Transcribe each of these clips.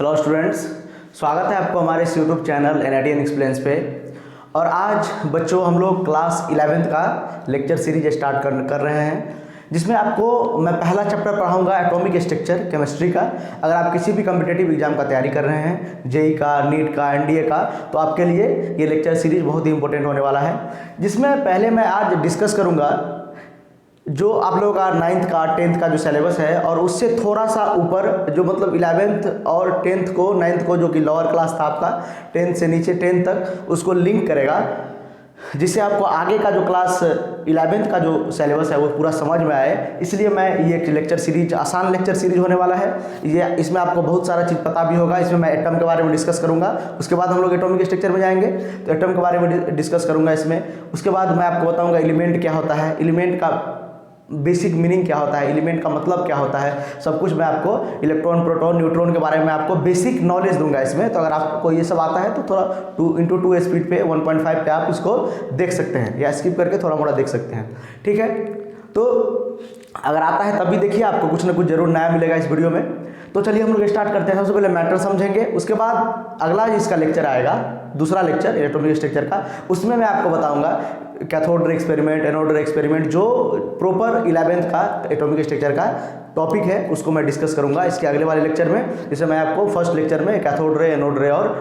Hello students, स्वागत है आपको हमारे इस यूट्यूब चैनल NITN एक्सप्लेन्स पे। और आज बच्चों हम लोग क्लास 11th का लेक्चर सीरीज स्टार्ट कर रहे हैं, जिसमें आपको मैं पहला चैप्टर पढ़ाऊंगा एटॉमिक स्ट्रक्चर केमिस्ट्री का। अगर आप किसी भी कम्पिटिटिव एग्जाम का तैयारी कर रहे हैं, जेई का, नीट का, NDA का, तो आपके लिए ये लेक्चर सीरीज बहुत ही इंपॉर्टेंट होने वाला है। जिसमें पहले मैं आज डिस्कस करूँगा जो आप लोगों का 9th का 10th का जो सिलेबस है, और उससे थोड़ा सा ऊपर जो मतलब 11th और 10th को 9th को जो कि लोअर क्लास था आपका 10th से नीचे 10th तक, उसको लिंक करेगा, जिससे आपको आगे का जो क्लास 11th का जो सिलेबस है वो पूरा समझ में आए। इसलिए मैं ये लेक्चर सीरीज आसान लेक्चर सीरीज होने वाला है। ये इसमें आपको बहुत सारा चीज़ पता भी होगा। इसमें मैं एटम के बारे में डिस्कस करूंगा, उसके बाद हम लोग एटॉमिक स्ट्रक्चर में जाएंगे तो एटम के बारे में डिस्कस करूंगा इसमें। उसके बाद मैं आपको बताऊंगा एलिमेंट क्या होता है, एलिमेंट का बेसिक मीनिंग क्या होता है, एलिमेंट का मतलब क्या होता है, सब कुछ मैं आपको इलेक्ट्रॉन, प्रोटॉन, न्यूट्रॉन के बारे में आपको बेसिक नॉलेज दूंगा इसमें। तो अगर आपको ये सब आता है तो थोड़ा 2x2 स्पीड पे 1.5 पे आप इसको देख सकते हैं, या स्किप करके थोड़ा मोड़ा देख सकते हैं, ठीक है। तो अगर आता है तब भी देखिए, आपको कुछ ना कुछ जरूर नया मिलेगा इस वीडियो में। तो चलिए हम लोग स्टार्ट करते हैं। सबसे पहले मैटर समझेंगे, उसके बाद अगला इसका लेक्चर आएगा, दूसरा लेक्चर एटॉमिक स्ट्रक्चर का। उसमें मैं आपको बताऊंगा कैथोड रे एक्सपेरिमेंट, एनोड रे एक्सपेरिमेंट, जो प्रॉपर 11th का एटॉमिक स्ट्रक्चर का टॉपिक है उसको मैं डिस्कस करूंगा इसके अगले वाले लेक्चर में। जिससे मैं आपको फर्स्ट लेक्चर में कैथोड रे, एनोड रे और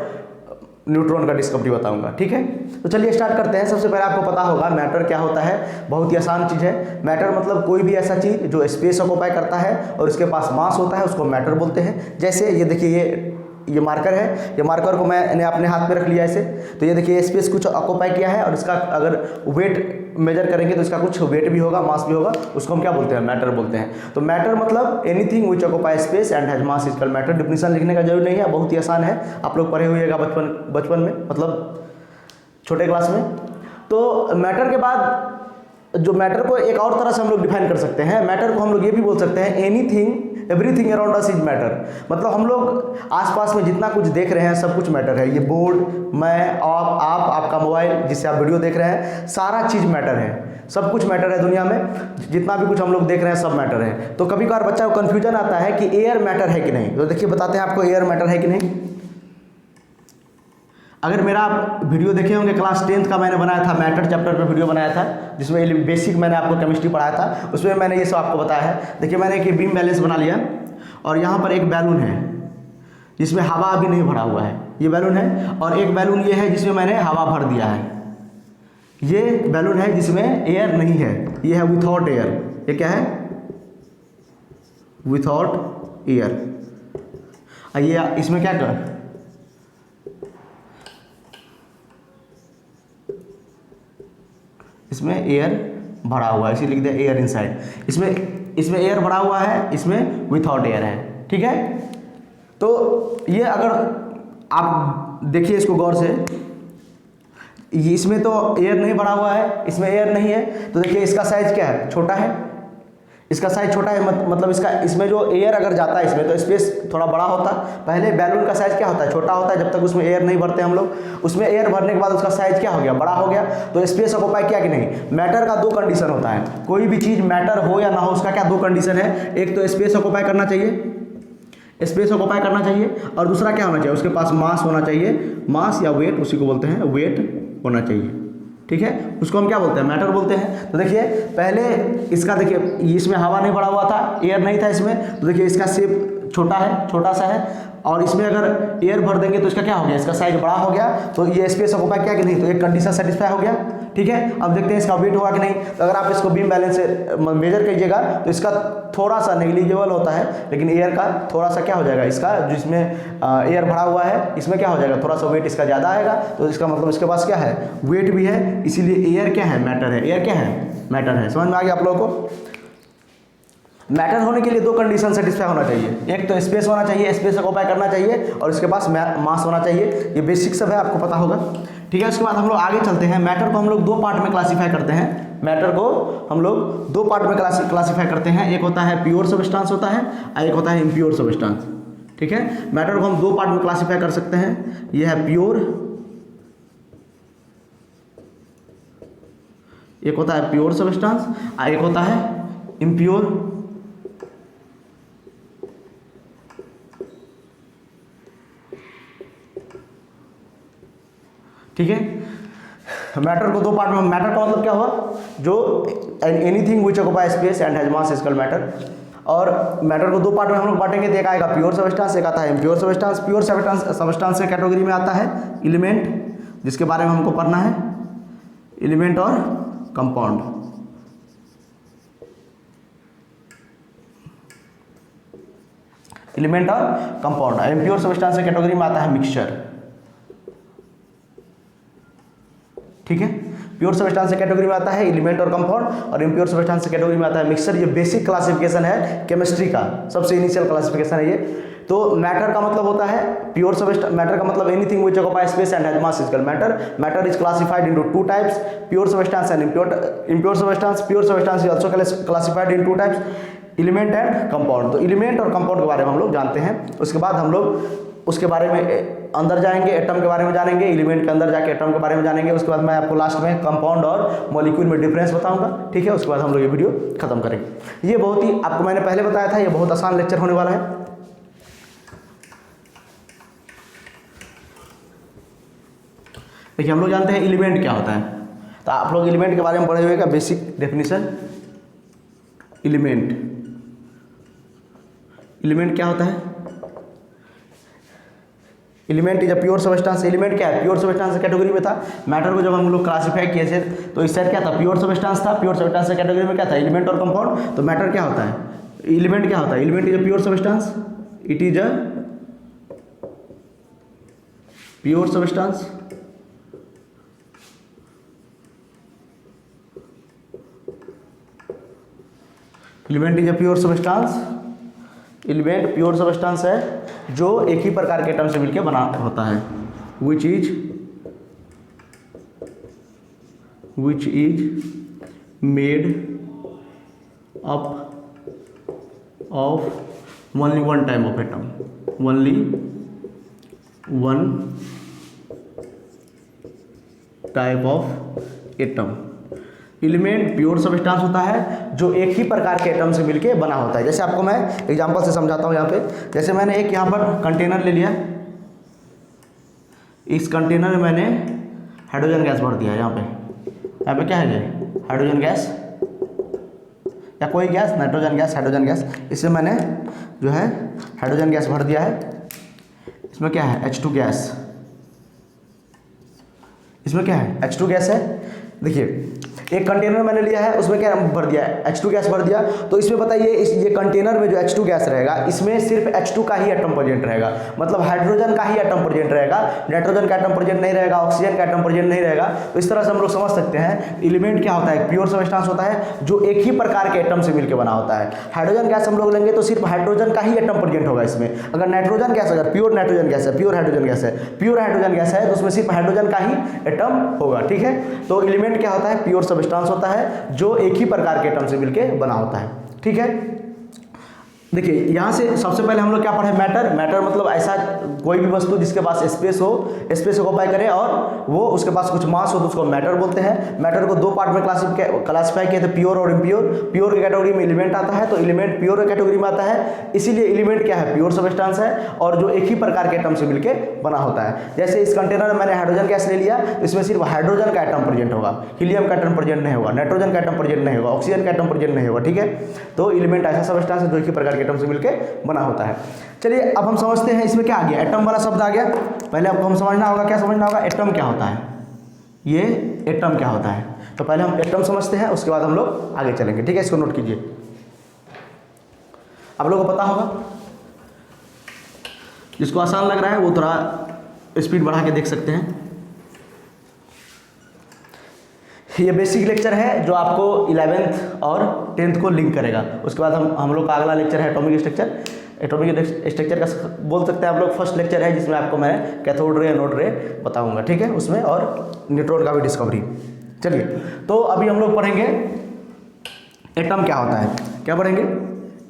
न्यूट्रॉन का डिस्कवरी बताऊंगा, ठीक है। तो चलिए स्टार्ट करते हैं। सबसे पहले आपको पता होगा मैटर क्या होता है। बहुत ही आसान चीज़ है। मैटर मतलब कोई भी ऐसा चीज़ जो स्पेस ऑक्यूपाई करता है और उसके पास मास होता है, उसको मैटर बोलते हैं। जैसे ये देखिए, ये मार्कर है, ये मार्कर को मैंने अपने हाथ में रख लिया ऐसे, तो ये देखिए स्पेस कुछ ऑक्यूपाई किया है, और इसका अगर वेट मेजर करेंगे तो इसका कुछ वेट भी होगा, मास भी होगा, उसको हम क्या बोलते हैं, मैटर बोलते हैं। तो मैटर मतलब anything which occupy space and has mass is called matter. Definition लिखने का जरूरी नहीं है, बहुत ही आसान है, आप लोग पढ़े हुएगा बचपन में, मतलब छोटे क्लास में। तो मैटर के बाद जो मैटर को एक और तरह से हम लोग डिफाइन कर सकते हैं। मैटर को हम लोग ये भी बोल सकते हैं anything everything around us is matter. मतलब हम लोग आसपास में जितना कुछ देख रहे हैं सब कुछ मैटर है। ये बोर्ड, मैं, आप, आपका मोबाइल जिससे आप वीडियो देख रहे हैं, सारा चीज़ मैटर है। सब कुछ मैटर है दुनिया में, जितना भी कुछ हम लोग देख रहे हैं सब मैटर है। तो कभी कभार बच्चा को कन्फ्यूजन आता है कि एयर मैटर है कि नहीं। तो देखिए बताते हैं आपको एयर मैटर है कि नहीं। अगर मेरा आप वीडियो देखे होंगे क्लास 10th का, मैंने बनाया था मैटर चैप्टर पे वीडियो बनाया था, जिसमें बेसिक मैंने आपको केमिस्ट्री पढ़ाया था, उसमें मैंने ये सब आपको बताया है। देखिए मैंने एक बीम बैलेंस बना लिया, और यहाँ पर एक बैलून है जिसमें हवा अभी नहीं भरा हुआ है, ये बैलून है। और एक बैलून ये है जिसमें मैंने हवा भर दिया है। ये बैलून है जिसमें एयर नहीं है, ये है विथआउट एयर। ये क्या है, विथआउट एयर। ये इसमें क्या कर, इसमें एयर भरा हुआ है, इसी लिख दिया एयर इनसाइड। इसमें एयर भरा हुआ है, इसमें विथआउट एयर है, ठीक है। तो ये अगर आप देखिए इसको गौर से, इसमें तो एयर नहीं भरा हुआ है, इसमें एयर नहीं है, तो देखिए इसका साइज क्या है, छोटा है। इसका साइज छोटा है, मतलब इसमें जो एयर अगर जाता है इसमें तो स्पेस थोड़ा बड़ा होता। पहले बैलून का साइज क्या होता है, छोटा होता है, जब तक उसमें एयर नहीं भरते हम लोग। उसमें एयर भरने के बाद उसका साइज क्या हो गया, बड़ा हो गया। तो स्पेस ऑक्यूपाई किया कि नहीं। मैटर का दो कंडीशन होता है, कोई भी चीज़ मैटर हो या ना हो, उसका क्या दो कंडीशन है। एक तो स्पेस ऑक्यूपाई करना चाहिए, स्पेस ऑक्यूपाई करना चाहिए, और दूसरा क्या होना चाहिए, उसके पास मास होना चाहिए। मास या वेट, उसी को बोलते हैं वेट होना चाहिए, ठीक है। उसको हम क्या बोलते हैं, मैटर बोलते हैं। तो देखिए पहले इसका, देखिए इसमें हवा नहीं भरा हुआ था, एयर नहीं था इसमें, तो देखिए इसका शेप छोटा है, छोटा सा है। और इसमें अगर एयर भर देंगे तो इसका क्या हो गया, इसका साइज बड़ा हो गया। तो ये स्पेस ऑक्यूपाई किया कि नहीं, तो एक कंडीशन सेटिस्फाई हो गया, ठीक है। अब देखते हैं इसका वेट हुआ कि नहीं। तो अगर आप इसको बीम बैलेंस से मेजर कीजिएगा तो इसका थोड़ा सा नेग्लिजिबल होता है, लेकिन एयर का थोड़ा सा क्या हो जाएगा, इसका जिसमें एयर भरा हुआ है इसमें क्या हो जाएगा, थोड़ा सा वेट इसका ज़्यादा आएगा। तो इसका मतलब इसके पास क्या है, वेट भी है, इसीलिए एयर क्या है, मैटर है। एयर क्या है, मैटर है। समझ में आ गया आप लोगों को। मैटर होने के लिए दो कंडीशन सेटिस्फाई होना चाहिए। एक तो स्पेस होना चाहिए, स्पेस ऑक्यूपाई करना चाहिए, और इसके पास मास होना चाहिए। ये बेसिक सब है, आपको पता होगा, ठीक है। उसके बाद हम लोग आगे चलते हैं। मैटर को हम लोग दो पार्ट में क्लासीफाई करते हैं। मैटर को हम लोग दो पार्ट में क्लासीफाई करते हैं। एक होता है प्योर सब्सटेंस होता है, और एक होता है इम्प्योर सब्सटेंस, ठीक है। मैटर को हम दो पार्ट में क्लासीफाई कर सकते हैं। यह है प्योर, एक होता है प्योर सब्सटेंस, और एक होता है इम्प्योर ठीक है। मैटर को दो पार्ट में, मैटर का मतलब क्या हुआ, जो anything which occupy space and has mass is called matter. और मैटर को दो पार्ट में हम लोग बांटेंगे, तो एक आएगा प्योर सबस्टेंस, एक आता है इम्प्योर सबस्टेंस। प्योर सबस्टेंस के कैटेगरी में आता है एलिमेंट, जिसके बारे में हमको पढ़ना है, एलिमेंट और कंपाउंड। एलिमेंट और कंपाउंड। इम्प्योर सबस्टेंस के कैटेगरी में आता है मिक्सचर, ठीक है। प्योर सबस्टेंस कैटेगरी में आता है एलिमेंट और कंपाउंड, और इम्प्योर सबस्टेंस कैटेगरी में आता है मिक्सचर। ये बेसिक क्लासिफिकेशन है केमिस्ट्री का, सबसे इनिशियल क्लासिफिकेशन है ये। तो मैटर का मतलब होता है प्योर सबस्टेंस, मैटर का मतलब anything which occupies space and has mass is called matter. Matter is classified into two types, pure substance and impure substance. Pure substance is also classified in two types, element and compound. तो element और compound के बारे में हम लोग जानते हैं। उसके बाद हम लोग उसके बारे में अंदर जाएंगे, एटम के बारे में जानेंगे, एलिमेंट के अंदर जाके एटम के बारे में जानेंगे। उसके बाद मैं आपको लास्ट में कंपाउंड और मॉलिक्यूल में डिफरेंस बताऊंगा, ठीक है। उसके बाद हम लोग ये वीडियो खत्म करेंगे। ये बहुत ही, आपको मैंने पहले बताया था, ये बहुत आसान लेक्चर होने वाला है। देखिए, हम लोग जानते हैं एलिमेंट क्या होता है, तो आप लोग एलिमेंट के बारे में पढ़े हुए का बेसिक डेफिनेशन। एलिमेंट, एलिमेंट क्या होता है? Element is a pure substance. Element क्या है? प्योर सबस्टेंस कैटेगरी में था। मैटर को जब हम लोग क्लासिफाई किए थे तो इस साइड क्या था? प्योर सबस्टेंस था। प्योर सबस्टेंस कैटेगरी में क्या था? एलिमेंट और कंपाउंड। तो मैटर क्या होता है? एलिमेंट क्या होता है? Element is a pure substance, it is a pure substance element is a pure substance. Element pure substance है जो एक ही प्रकार के एटम से मिलकर बना होता है, which is made up of only one type of atom, only one type of atom. Element pure substance होता है जो एक ही प्रकार के एटम से मिलके बना होता है। जैसे आपको मैं एग्जांपल से समझाता हूँ यहाँ पे। जैसे मैंने एक यहाँ पर कंटेनर ले लिया, इस कंटेनर में मैंने हाइड्रोजन गैस भर दिया। यहाँ पे क्या है ये? हाइड्रोजन गैस या कोई gas, nitrogen gas, hydrogen gas. इसमें मैंने जो है हाइड्रोजन गैस भर दिया है। इसमें क्या है? H2 gas. इसमें क्या है? H2 गैस है। देखिए, एक कंटेनर मैंने लिया है, उसमें क्या भर दिया है? H2 गैस भर दिया। तो इसमें बताइए, ये कंटेनर में जो H2 गैस रहेगा, इसमें सिर्फ H2 का ही एटम प्रेजेंट रहेगा, मतलब हाइड्रोजन का ही एटम प्रेजेंट रहेगा, नाइट्रोजन का एटम प्रेजेंट नहीं रहेगा, ऑक्सीजन का एटम प्रेजेंट नहीं रहेगा। तो इस तरह से हम लोग समझ सकते हैं एलिमेंट क्या होता है? प्योर सबस्टेंस होता है जो एक ही प्रकार के एटम से मिलकर बना होता है। हाइड्रोजन गैस हम लोग लेंगे तो सिर्फ हाइड्रोजन का ही एटम प्रेजेंट होगा इसमें। अगर नाइट्रोजन गैस, अगर प्योर नाइट्रोजन गैस है, प्योर हाइड्रोजन गैस है, प्योर हाइड्रोजन गैस है, तो उसमें सिर्फ हाइड्रोजन का ही एटम होगा, ठीक है। तो एलिमेंट क्या होता है? प्योर सबस्टेंस होता है जो एक ही प्रकार के एटम से मिलके बना होता है, ठीक है। देखिए, यहाँ से सबसे पहले हम लोग क्या पढ़े? मैटर। मैटर मतलब ऐसा कोई भी वस्तु जिसके पास स्पेस हो, स्पेस को ऑक्यूपाई करे और वो उसके पास कुछ मास हो, तो उसको मैटर बोलते हैं। मैटर को दो पार्ट में क्लासिफाई किए थे, प्योर और इम्प्योर। प्योर की कैटेगरी में एलिमेंट आता है, तो एलिमेंट प्योर कैटेगरी में आता है। इसीलिए एलिमेंट क्या है? प्योर सबस्टेंस है और जो एक ही प्रकार के एटम से मिलके बना होता है। जैसे इस कंटेनर में मैंने हाइड्रोजन गैस ले लिया, इसमें सिर्फ हाइड्रोजन का एटम प्रेजेंट होगा, हीलियम का एटम प्रेजेंट नहीं होगा, नाइट्रोजन का एटम प्रेजेंट नहीं होगा, ऑक्सीजन का एटम प्रेजेंट नहीं होगा, ठीक है। तो एलिमेंट ऐसा सबस्टेंस है जो एक ही प्रकार के एटम से मिलके बना होता है। चलिए, अब हम समझते हैं इसमें क्या आ गया? एटम वाला शब्द आ गया। पहले आपको हम समझना होगा, क्या समझना होगा? एटम क्या होता है, ये एटम क्या होता है। तो पहले हम एटम समझते हैं, उसके बाद हम लोग आगे चलेंगे, ठीक है। इसको नोट कीजिए, आप लोगों को पता होगा। जिसको आसान लग रहा है वो थोड़ा स्पीड बढ़ा के देख सकते हैं। ये बेसिक लेक्चर है जो आपको 11th और 10th को लिंक करेगा। उसके बाद हम लोग का अगला लेक्चर है एटॉमिक स्ट्रक्चर। एटॉमिक स्ट्रक्चर का बोल सकते हैं आप लोग फर्स्ट लेक्चर है, जिसमें आपको मैं कैथोड रे, एनोड रे बताऊंगा, ठीक है, उसमें, और न्यूट्रॉन का भी डिस्कवरी। चलिए, तो अभी हम लोग पढ़ेंगे एटम क्या होता है। क्या पढ़ेंगे?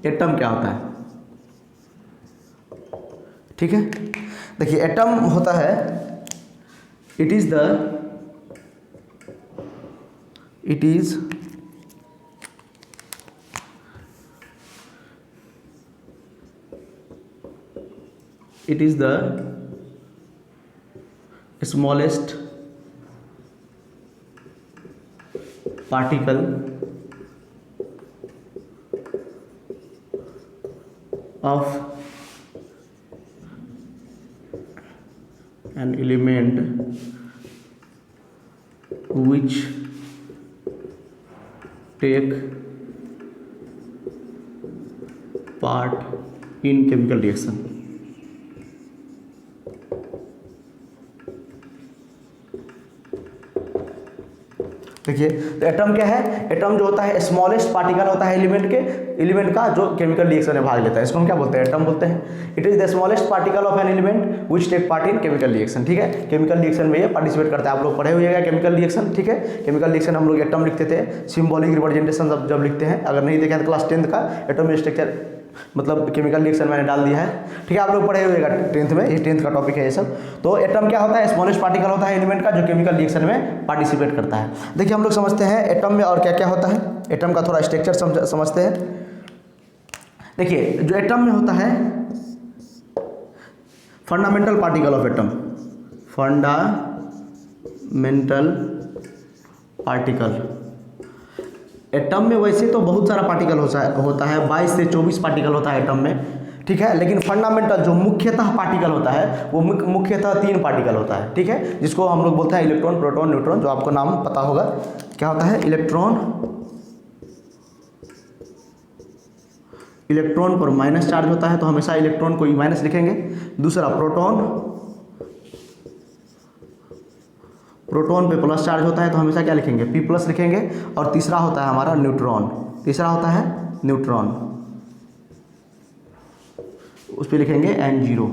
एटम क्या होता है, ठीक है। देखिए, एटम होता है, it is the smallest particle of an element which take part in chemical reaction। देखिए तो एटम क्या है, एटम जो होता है स्मॉलेस्ट पार्टिकल होता है एलिमेंट का जो केमिकल रिएक्शन में भाग लेता है, इसको हम क्या बोलते हैं, एटम बोलते हैं। It is the smallest particle of an element which take part in chemical reaction, ठीक है। केमिकल रिएक्शन में ये पार्टिसिपेट करता है। आप लोग पढ़े हुए केमिकल रिएक्शन, ठीक है। केमिकल रिएक्शन हम लोग एटम लिखते थे, सिंबॉलिक रिप्रेजेंटेशन जब लिखते हैं। अगर नहीं देखें तो क्लास 10th का एटॉमिक स्ट्रक्चर मतलब केमिकल रिएक्शन मैंने डाल दिया है, ठीक है। आप लोग पढ़े हुएगा 10th में, ये 10th का टॉपिक है ये सब। तो एटम क्या होता है, स्मॉलेस्ट पार्टिकल होता है एलिमेंट का जो केमिकल रिएक्शन में पार्टिसिपेट करता है। देखिए हम लोग समझते हैं एटम में और क्या क्या होता है, एटम का थोड़ा स्ट्रक्चर समझते हैं। देखिए जो एटम में होता है fundamental particle of atom, fundamental particle atom में वैसे तो बहुत सारा पार्टिकल होता है 22 से 24 पार्टिकल होता है एटम में, ठीक है। लेकिन फंडामेंटल जो मुख्यतः पार्टिकल होता है वो मुख्यतः 3 पार्टिकल होता है, ठीक है। जिसको हम लोग बोलते हैं इलेक्ट्रॉन, प्रोटॉन, न्यूट्रॉन, जो आपको नाम पता होगा क्या होता है। इलेक्ट्रॉन पर माइनस चार्ज होता है तो हमेशा इलेक्ट्रॉन को माइनस लिखेंगे। दूसरा प्रोटॉन पे प्लस चार्ज होता है तो हमेशा क्या लिखेंगे, P प्लस लिखेंगे। और तीसरा होता है हमारा न्यूट्रॉन, उस पर लिखेंगे N0।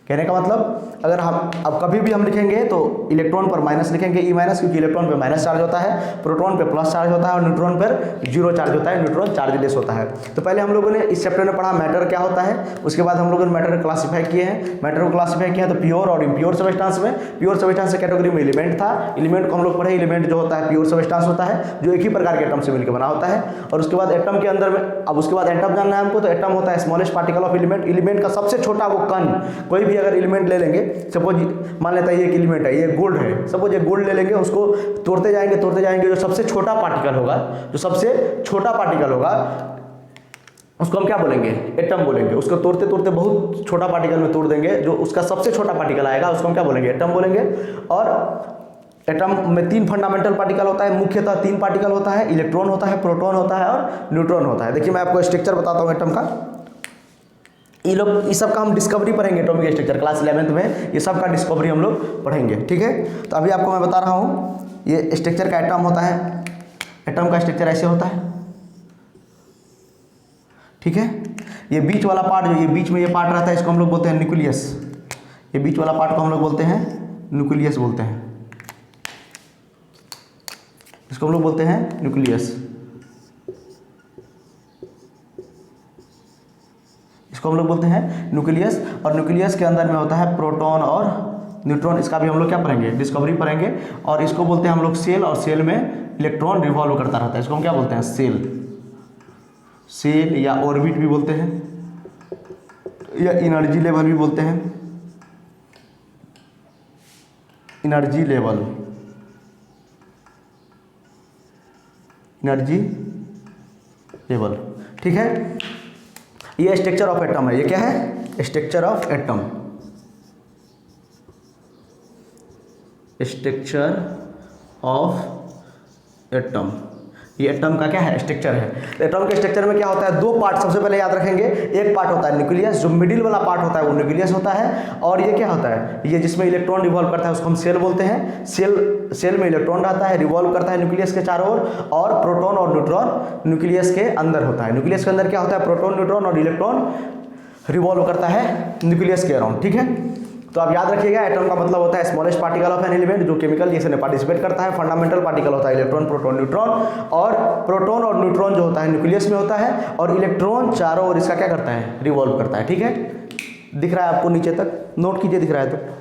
कहने का मतलब अगर हम अब कभी भी हम लिखेंगे तो इलेक्ट्रॉन पर माइनस लिखेंगे, E माइनस, क्योंकि इलेक्ट्रॉन पर माइनस चार्ज होता है, प्रोटॉन पे प्लस चार्ज होता है और न्यूट्रॉन पर 0 चार्ज होता है, न्यूट्रॉन चार्जलेस होता है। तो पहले हम लोगों ने इस चैप्टर में पढ़ा मैटर क्या होता है, उसके बाद हम लोगों ने मैटर को क्लासीफाई किए हैं। मैटर को क्लासीफाई किया तो प्योर और इम्प्योर सब्सटेंस में, प्योर सब्सटेंस कैटेगरी में एलिमेंट था। एलिमेंट को हम लोग पढ़े, एलिमेंट जो होता है प्योर सब्सटेंस होता है जो एक ही प्रकार के एटम से मिलकर बना होता है। और उसके बाद एटम के अंदर में, अब उसके बाद एटम जानना है हमको, तो एटम होता है smallest particle of element, element का सबसे छोटा वो कण। कोई भी अगर एलिमेंट ले लेंगे, सपोज मान लेता है ये एक एलिमेंट है, ये गोल्ड है, सपोज ये गोल्ड ले लेंगे, उसको तोड़ते जाएंगे, जो सबसे छोटा पार्टिकल होगा, उसको हम क्या बोलेंगे, एटम बोलेंगे। उसको तोड़ते तोड़ते बहुत छोटा पार्टिकल में तोड़ देंगे, जो उसका सबसे छोटा पार्टिकल आएगा उसको हम क्या बोलेंगे, एटम बोलेंगे। और एटम में 3 फंडामेंटल पार्टिकल होता है, मुख्यतः 3 पार्टिकल होता है, इलेक्ट्रॉन होता है, प्रोटॉन होता है और न्यूट्रॉन होता है। देखिए मैं आपको स्ट्रक्चर बताता हूँ एटम का। ये सब का हम डिस्कवरी पढ़ेंगे एटॉमिक स्ट्रक्चर क्लास 11th में, ये सब का डिस्कवरी हम लोग पढ़ेंगे, ठीक है। तो अभी आपको मैं बता रहा हूँ ये स्ट्रक्चर का एटम होता है, एटम का स्ट्रक्चर ऐसे होता है, ठीक है। ये बीच वाला पार्ट, जो ये बीच में ये पार्ट रहता है, इसको हम लोग बोलते हैं न्यूक्लियस। ये बीच वाला पार्ट को हम लोग बोलते हैं न्यूक्लियस बोलते हैं, इसको हम लोग बोलते हैं न्यूक्लियस, इसको हम लोग बोलते हैं न्यूक्लियस। और न्यूक्लियस के अंदर में होता है प्रोटॉन और न्यूट्रॉन, इसका भी हम लोग क्या पढ़ेंगे, डिस्कवरी पढ़ेंगे। और इसको बोलते हैं हम लोग सेल, और सेल में इलेक्ट्रॉन रिवॉल्व करता रहता है, इसको हम क्या बोलते हैं, सेल या ऑर्बिट भी बोलते हैं, या एनर्जी लेवल भी बोलते हैं, एनर्जी लेवल, ठीक है। ये स्ट्रक्चर ऑफ एटम है, ये क्या है, स्ट्रक्चर ऑफ एटम, ये एटम का क्या है, स्ट्रक्चर है। एटम के स्ट्रक्चर में क्या होता है, 2 पार्ट सबसे पहले याद रखेंगे। एक पार्ट होता है न्यूक्लियस, जो मिडिल वाला पार्ट होता है वो न्यूक्लियस होता है। और ये क्या होता है, ये जिसमें इलेक्ट्रॉन रिवॉल्व करता है उसको हम सेल बोलते हैं। सेल में इलेक्ट्रॉन रहता है, रिवॉल्व करता है न्यूक्लियस के चारों ओर, और प्रोटॉन और न्यूट्रॉन न्यूक्लियस के अंदर होता है। न्यूक्लियस के अंदर क्या होता है, प्रोटॉन, न्यूट्रॉन और इलेक्ट्रॉन रिवॉल्व करता है न्यूक्लियस के अराउंड, ठीक है। तो आप याद रखिएगा एटम का मतलब होता है smallest particle of an element जो केमिकल रिएक्शन में पार्टिसिपेट करता है। फंडामेंटल पार्टिकल होता है इलेक्ट्रॉन, प्रोटॉन, न्यूट्रॉन। और प्रोटॉन और न्यूट्रॉन जो होता है न्यूक्लियस में होता है, और इलेक्ट्रॉन चारों ओर इसका क्या करता है, रिवॉल्व करता है, ठीक है। दिख रहा है आपको नीचे तक, नोट कीजिए, दिख रहा है तो।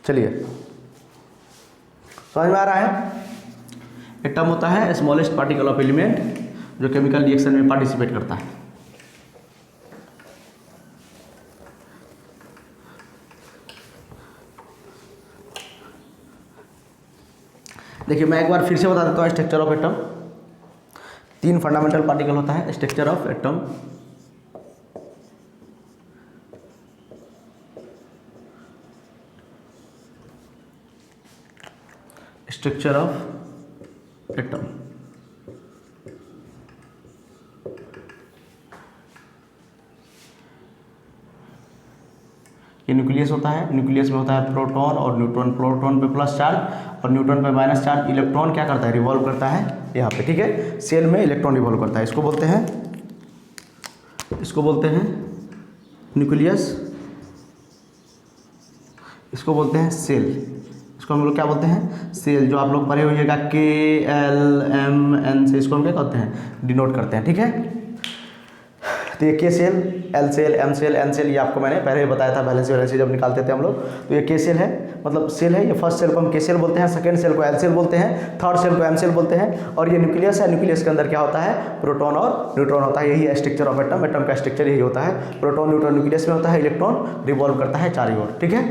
चलिए समझ में आ रहा है। एटम होता है स्मॉलेस्ट पार्टिकल ऑफ एलिमेंट जो केमिकल रिएक्शन में पार्टिसिपेट करता है। देखिए मैं एक बार फिर से बता देता हूँ structure of atom. 3 fundamental particle होता है structure of atom. Structure of atom. ये न्यूक्लियस होता है, न्यूक्लियस में होता है प्रोटॉन और न्यूट्रॉन। प्रोटॉन पे प्लस चार्ज और न्यूट्रॉन पे माइनस चार्ज। इलेक्ट्रॉन क्या करता है, रिवॉल्व करता है यहाँ पे, ठीक है। सेल में इलेक्ट्रॉन रिवॉल्व करता है, इसको बोलते हैं न्यूक्लियस, इसको बोलते हैं सेल। इसको हम लोग क्या बोलते हैं, सेल। जो आप लोग पढ़े होइएगा KLMN से, इसको हम क्या कहते हैं, डिनोट करते हैं, ठीक है। तो ये K shell, L shell, M shell, N shell, ये आपको मैंने पहले ही बताया था, वैलेंसी वैलेंसी जब निकालते थे हम लोग। तो ये के सेल है, मतलब सेल है। ये फर्स्ट सेल को हम के सेल बोलते हैं, सेकंड सेल को एल सेल बोलते हैं, थर्ड सेल को एम सेल बोलते हैं। और ये न्यूक्लियस है, न्यूक्लियस के अंदर क्या होता है, प्रोटॉन और न्यूट्रॉन होता है। यही है स्ट्रक्चर ऑफ एटम। एटम का स्ट्रक्चर यही होता है, प्रोटॉन न्यूट्रॉन न्यूक्लियस में होता है, इलेक्ट्रॉन रिवॉल्व करता है चारों ओर, ठीक है।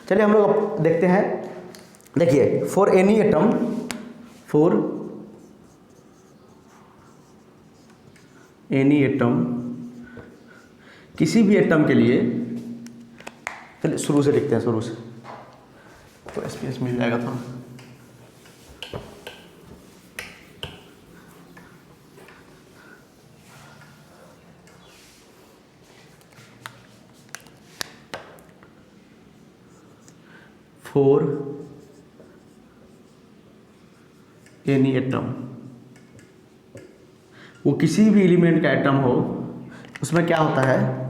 चलिए हम लोग अब देखते हैं। देखिए for any atom, for any atom, किसी भी एटम के लिए, चलिए शुरू से लिखते हैं, शुरू से तो स्पेस मिल जाएगा थोड़ा। फॉर एनी एटम, वो किसी भी एलिमेंट का एटम हो, उसमें क्या होता है,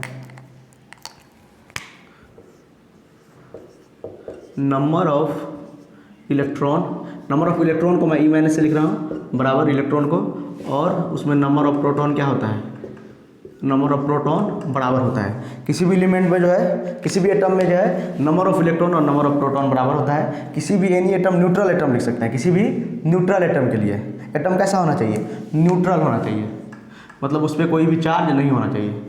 number of electron. Number of electron को मैं ई माइनस से लिख रहा हूँ, बराबर इलेक्ट्रॉन को, और उसमें नंबर ऑफ प्रोटॉन क्या होता है, नंबर ऑफ प्रोटॉन बराबर होता है। किसी भी एलिमेंट में जो है, किसी भी एटम में जो है, नंबर ऑफ इलेक्ट्रॉन और नंबर ऑफ प्रोटॉन बराबर होता है। किसी भी एनी एटम, न्यूट्रल एटम लिख सकते हैं, किसी भी न्यूट्रल एटम के लिए एटम कैसा होना चाहिए, न्यूट्रल होना चाहिए, मतलब उस पर कोई भी चार्ज नहीं होना चाहिए।